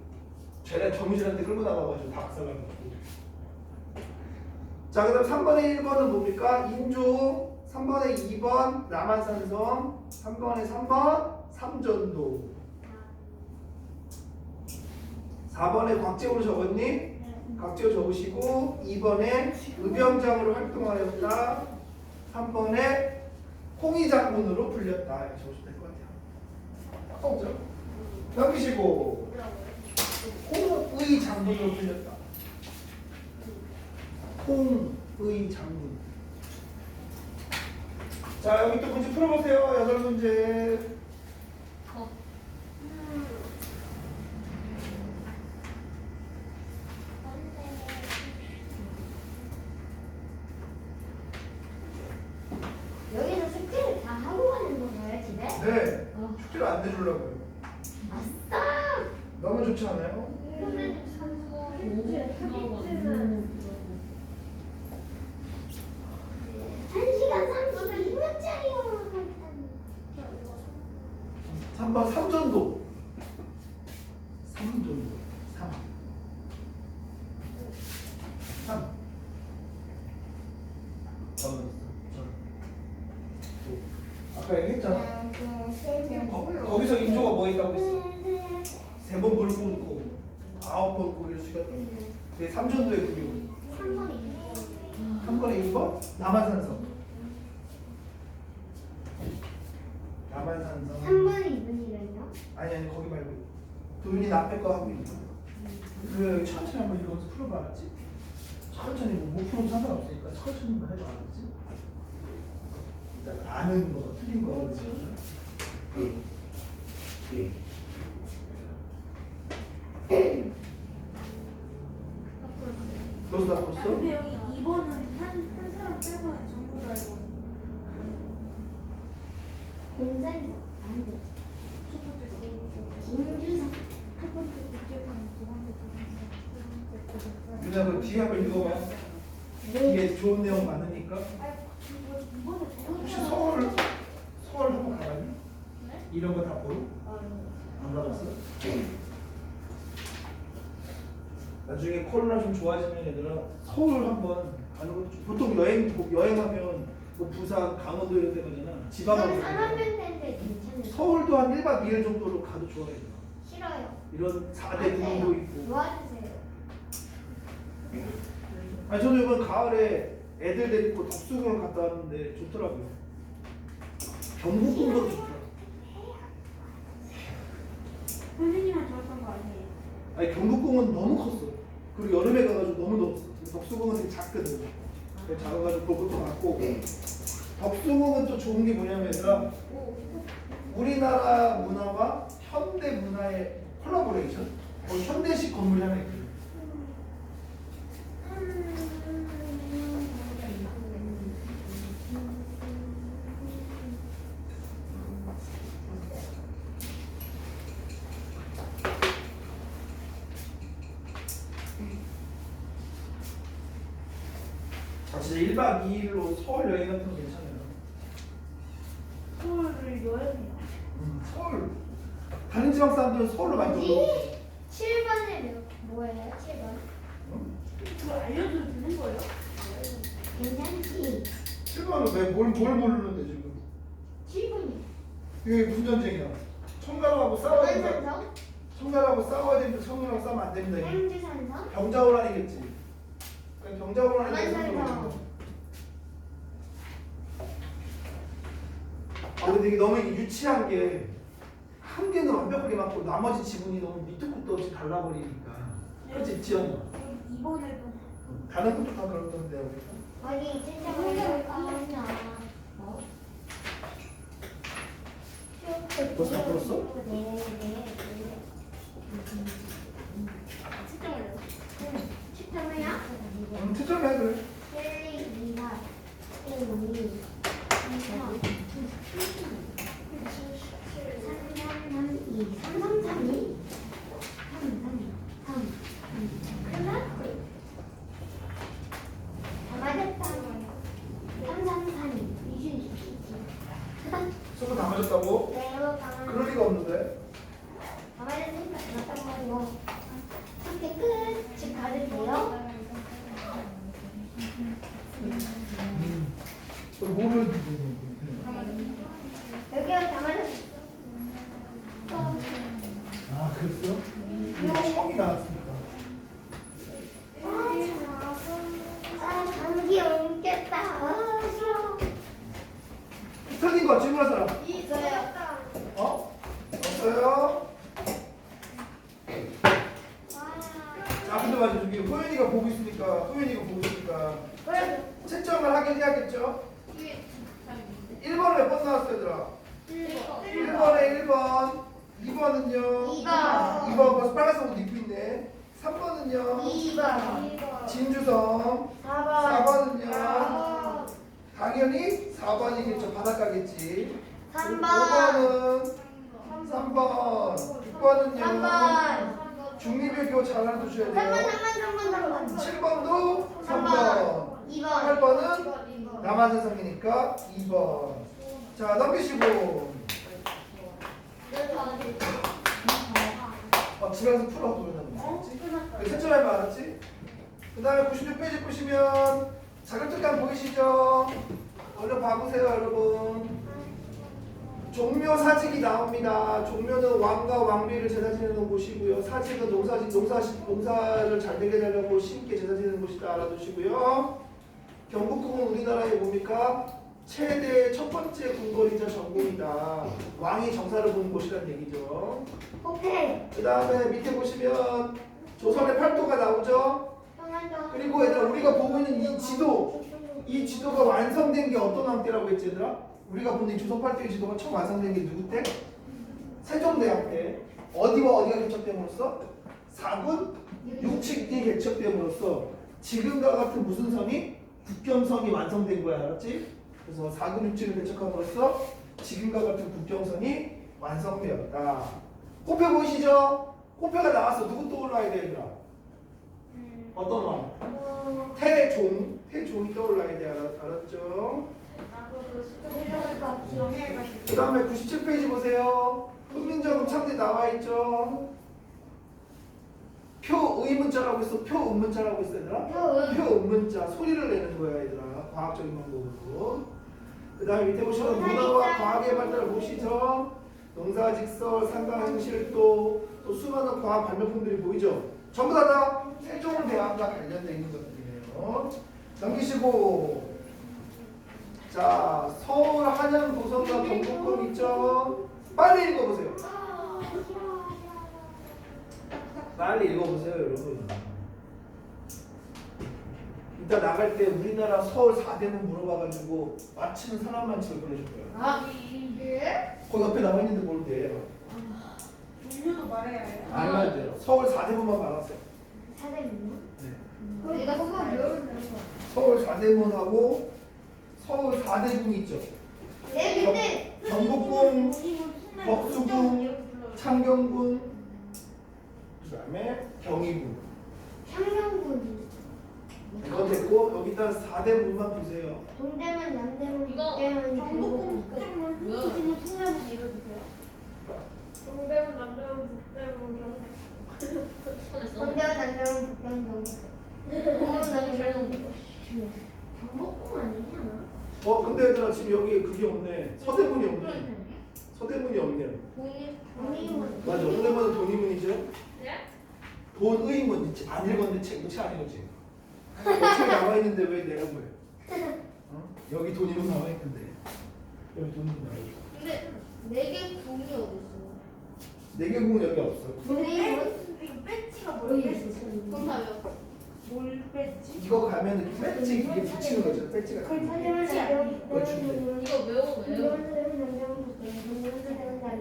쟤네 정유진한테 끌고 나가가지고 다 박살나고. 자, 그 다음 3번에 1번은 뭡니까? 인조. 3번에 2번 남한산성. 3번에 3번 삼전도. 4번에 곽재우로 적었니? 곽재우 적으시고 2번에 의병장으로 활동하였다. 3번에 홍희 장군으로 불렸다. 이렇게 적으시면 될 것 같아요. 그죠? 넘기시고 홍의 장군으로 불렸다. 홍의 장군. 자 여기 또 문제 풀어보세요. 8문제. 여기서 숙제를 다 하고 가는 건가요, 집에? 네. 숙제를 안 내주려고요. 아싸! 너무 좋지 않아요? 한 시간 32분짜리요. 3번 삼전도. 삼전도. 3. 3. 아까 얘기했잖아. 거기서 인조가 뭐 있다고 했어? 3번 불 뿜고 9번 고개를 숙였던. 그게 삼전도의 구조. 3번에 1번 남한산성. 남한산성. 3번에 2번이라뇨? 아니 거기 말고 도윤이 앞에 거 하고 있는 거. 그 천천히 한번 읽어서 풀어봐 알았지? 천천히 못 풀어도 상관없으니까 천천히만 해봐 알았지? 일단 아는 거 틀린 거 뭐지? 너도 다 풀었어? 근데 여기 2번은 한 사람 빼고 전부 다 이거 굉장히 안 돼. 첫 번째 김주성. 첫 번째 국제관 두 번째 두 번째 유나 그 뒤에 한번 읽어봐. 뒤에 좋은 내용 많으니까. 이번에 혹시 서울 한번 가봤니? 이런 거 다 보러? 안 가봤어? 나중에 코로나 좀 좋아지면 얘들아 서울 한번 가는 것도 보통 여행하면 뭐 부산, 강원도 이런 데 가잖아. 지방으로 그럼 가잖아. 사람인데 괜찮아요. 서울도 한 1박 2일 정도로 가도 좋아요. 싫어요. 이런 4대 궁도 있고. 도와주세요. 아니 저도 이번 가을에 애들 데리고 덕수궁을 갔다 왔는데 좋더라고요. 경복궁도 좋더라고요. 선생님만 좋았던 거 아니에요? 아니 경복궁은 너무 컸어. 그리고 여름에 가가지고 너무 더웠어. 덕수궁은 되게 작거든. 그래서 작아가지고 볼 것도 많고. 덕수궁은 또 좋은 게 뭐냐면 얘들아 우리나라 문화와 현대 문화의 콜라보레이션. 거기 현대식 건물이 하나 있거든. 자, 진짜 1박 2일로 서울 여행 같은 거 괜찮아요. 서울을 여행해요. 서울. 다른 지방 사람들은 서울로 많이 놀러 오지. 7번에 뭐예요? 7번. 그거 알려줘도 되는 거예요? 괜찮지? 7번은 왜 뭘 모르는데 지금? 7번이. 이게 무슨 전쟁이야? 청나라하고 싸워야 된다. 남한산성? 청나라하고 싸워야 됩니다. 청나라하고 싸우면 안 됩니다. 이게. 행주산성? 병자호란이겠지. 그러니까 병자호란이 남한산성. 근데 이게 너무 유치한 게 한 개는 완벽하게 맞고 나머지 지문이 너무 밑도 끝도 없이 달라버리니까. 그렇지 지연이. 여기 2번에도 다른 것도 다 그렇던데. 어디 진짜 어려울까? 벌써 다 풀었어? 네. 측정을요. 식탐이야? 채점해 그래. 1, 2, 4, 1, 2, 3, 3, 3, 2, 3, 큰일 났지? 다 맞았다. 3, 3, 4, 2, 2, 수고 다 맞았다고? 내가 그럴 리가 없는데. 다 맞았으니까 맞단 말이고. 이렇게 끝. 집 가드세요. 뭐를 여기가 다 맞았어. 아 그랬어? 이거 처음이 나왔습니다. 감기 옮겠다. 아, 싫어. 틀린 거 질문할 사람? 있어요. 어? 없어요? 자 근데 맞아 저기 호연이가 보고 있으니까 채점을 하긴 해야겠죠? 1번은 몇 번 나왔어요 얘들아? 1번에 1번 2번은요? 2번 벌써 빨간색 옷 입고 있네 3번은요? 2번. 진주성 4번. 4번은요? 당연히 4번이겠죠 바닷가겠지 3번. 5번은 3번 6번은요? 3번. 중립외교 잘 알아두셔야 돼요 3번. 7번도 3번 2번. 8번은 남한산성이니까 2번 자 넘기시고 집에 가서 풀어 그러면 채점해봐 알았지? 그 다음에 96페이지 보시면 자격증감 보이시죠? 얼른 봐보세요 여러분 종묘 사직이 나옵니다. 종묘는 왕과 왕비를 제사 지내는 곳이고요. 사직은 농사를 잘 되게 하려고 신께 제사 지내는 곳이다 알아두시고요. 경복궁은 우리나라의 뭡니까? 최대 첫 번째 궁궐이자 전궁이다. 왕이 정사를 보는 곳이란 얘기죠. 호패. 그 다음에 밑에 보시면 조선의 팔도가 나오죠. 그리고 얘들아 우리가 보고 있는 이 지도가 완성된 게 어떤 왕때라고 했지 얘들아? 우리가 보는 이 조선 팔도의 지도가 처음 완성된 게 누구 때? 세종대왕 때. 어디와 어디가 개척됨으로써? 사군 육칙이 개척됨으로써 지금과 같은 무슨 성이? 국경선이 완성된 거야. 알았지? 그래서 사군 육칙을 개척함으로써 지금과 같은 국경선이 완성되었다. 호패 보이시죠? 호패가 나왔어. 누구 떠올라야 돼 얘들아? 어떤 왕? 태종이 떠올라야 돼. 알았죠? 그 다음에 97페이지 보세요. 훈민정음 창제 나와 있죠? 표의문자라고 있어. 표음문자라고 있어 얘들아? 표음문자 소리를 내는 거야 얘들아. 과학적인 방법으로. 그 다음에 밑에 보시면 문화와 과학의 발달을 보시죠. 농사직설, 상가행실도 또 수많은 과학 발명품들이 보이죠. 전부 다 세종대왕과 관련되어 있는 것들이네요. 넘기시고 자 서울 한양 도성과 경복궁 있죠. 빨리 읽어보세요. 빨리 읽어보세요 여러분. 이따 나갈 때 우리나라 서울 4대문 물어봐가지고 맞히는 사람만 집에 보내줄 거예요. 거기 옆에 나와 있는데 뭘 돼? 종류도 말해야 해요. 알아야 돼요. 서울 4대문만 말았어요. 사대문요? 네. 내가 그거 외우는 거. 서울 4대문하고 서울 4대궁 있죠. 네, 근데 경복궁, 덕수궁, 창경궁, 그 다음에 경희궁. 창녕군. 이거 됐고 여기다 4대문만 보세요. 동대문, 남대문, 이거 북대문, 경복궁 경복궁 끝. 뭐야? 북대문 통일문 읽어주세요. 동대문, 남대문, 북대문, 찾았어? 동대문, 남대문, 북대문, 경복궁. 동대문, 남대문, 경복궁 아니냐? 근데 얘들아 지금 여기 그게 없네. 서대문이 없네. 서대문이 없네요. 동의문. 맞아. 서대문은 돈이문이죠. 네? 돈의문 안 읽었는데 책안 읽었지. 책 나와 있는데 왜 내가 뭐해? 여기 돈이문 나와 있는데 여기 돈이문 나와 있어. 근데 네개 궁이 어딨어? 4개 궁은 여기 없어. 동의문? 이거 배지가 여기 뭐예요? 있어. 그럼 다 외웠어. 뭘 배지? 이거 가면 이렇게 배지 이게 붙이는 거죠. 배지가. 동대문, 남대문, 그거 준대. 북대문, 이거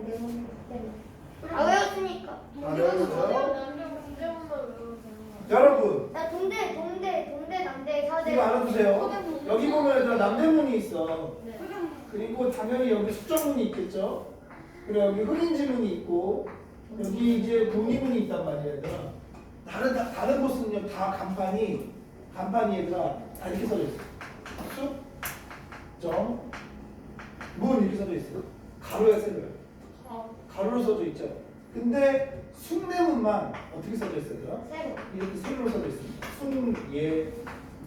외우면 아 외웠으니까. 외웠어요? 남대문, 동대문만 외우세요. 여러분 나 동대, 남대, 서대. 이거 알아두세요. 여기 보면 얘들아 남대문이 있어. 네. 그리고 당연히 여기 숙정문이 있겠죠. 그리고 여기 흑인지문이 있고 여기 이제 독립문이 있단 말이야 얘들아. 다른 곳은요 다 간판이 얘들아 다 이렇게 써져 있어. 숲, 정, 문 이렇게 써져 있어. 가로야 세로야. 가로로 써져 있죠. 근데 숭례문만 어떻게 써져 있어 얘들아? 세로. 이렇게 세로로 써져 있습니다. 숭예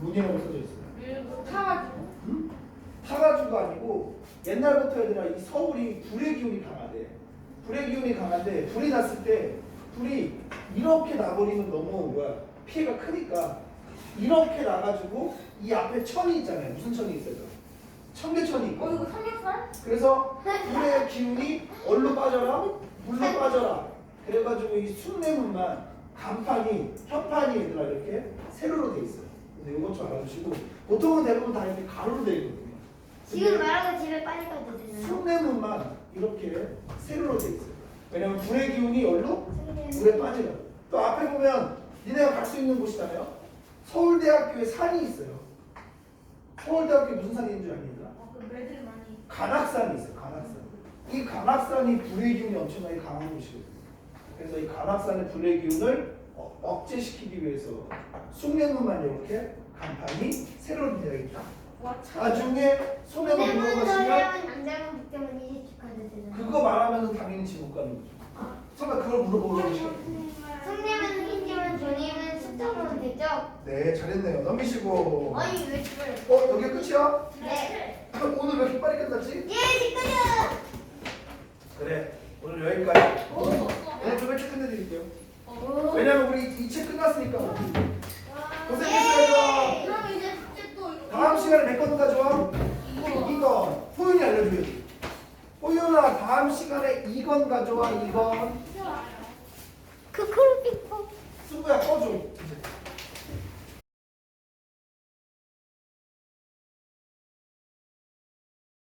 문이라고 써져 있어요. 일본, 타가지고. 응? 타가지고가 아니고 옛날부터 얘들아 이 서울이 불의 기운이 강하대. 불의 기운이 강한데 불이 났을 때 불이 이렇게 나버리면 너무 피해가 크니까 이렇게 나가지고 이 앞에 천이 있잖아요. 무슨 천이 있어요? 청계천이 있고. 이거 삼겹살? 그래서 불의 기운이 얼로 빠져라, 물로 빠져라. 그래가지고 이 숭례문만 간판이 현판이 얘들아 이렇게 세로로 돼 있어요. 근데 이것 좀 알아두시고 보통은 대부분 다 이렇게 가로로 돼 있거든요. 지금 말하고 집에 빨리 가도 되나요? 숭례문만 이렇게 세로로 돼 있어요. 왜냐면 불의 기운이 얼로 물에 빠지거든. 또 앞에 보면 니네가 갈 수 있는 곳이잖아요. 서울대학교에 산이 있어요. 서울대학교에 무슨 산이 있는 줄 아니까? 그 매들 많이. 간악산이 있어요. 간악산. 이 간악산이 불의 기운이 엄청나게 강한 곳이거든요. 그래서 이 간악산의 불의 기운을 억제시키기 위해서 숭례문만 이렇게 간판이 세로로 되어 있다. 나중에 소매만 동대문, 물어보시면 서대문, 남대문, 북대문 이식 가도 되나요? 그거 말하면 당연히 지못 가는 거죠. 설마 그걸 물어보려고 시간. 성대문, 흰지문, 종이문, 숫자문 됐죠? 네, 잘했네요. 넘기시고. 아니 왜 집을? 여기 끝이야? 네. 오늘 왜 이렇게 빨리 끝났지? 예, 지금요. 그래, 오늘 여기까지. 오, 없어. 오늘 좀 일찍 끝내드릴게요. 어. 왜냐면 우리 이 책 끝났으니까. 고생했어요. 그럼 이제 숙제 또 이거. 다음 시간에 몇 건 가져와? 이거 1번, 2번.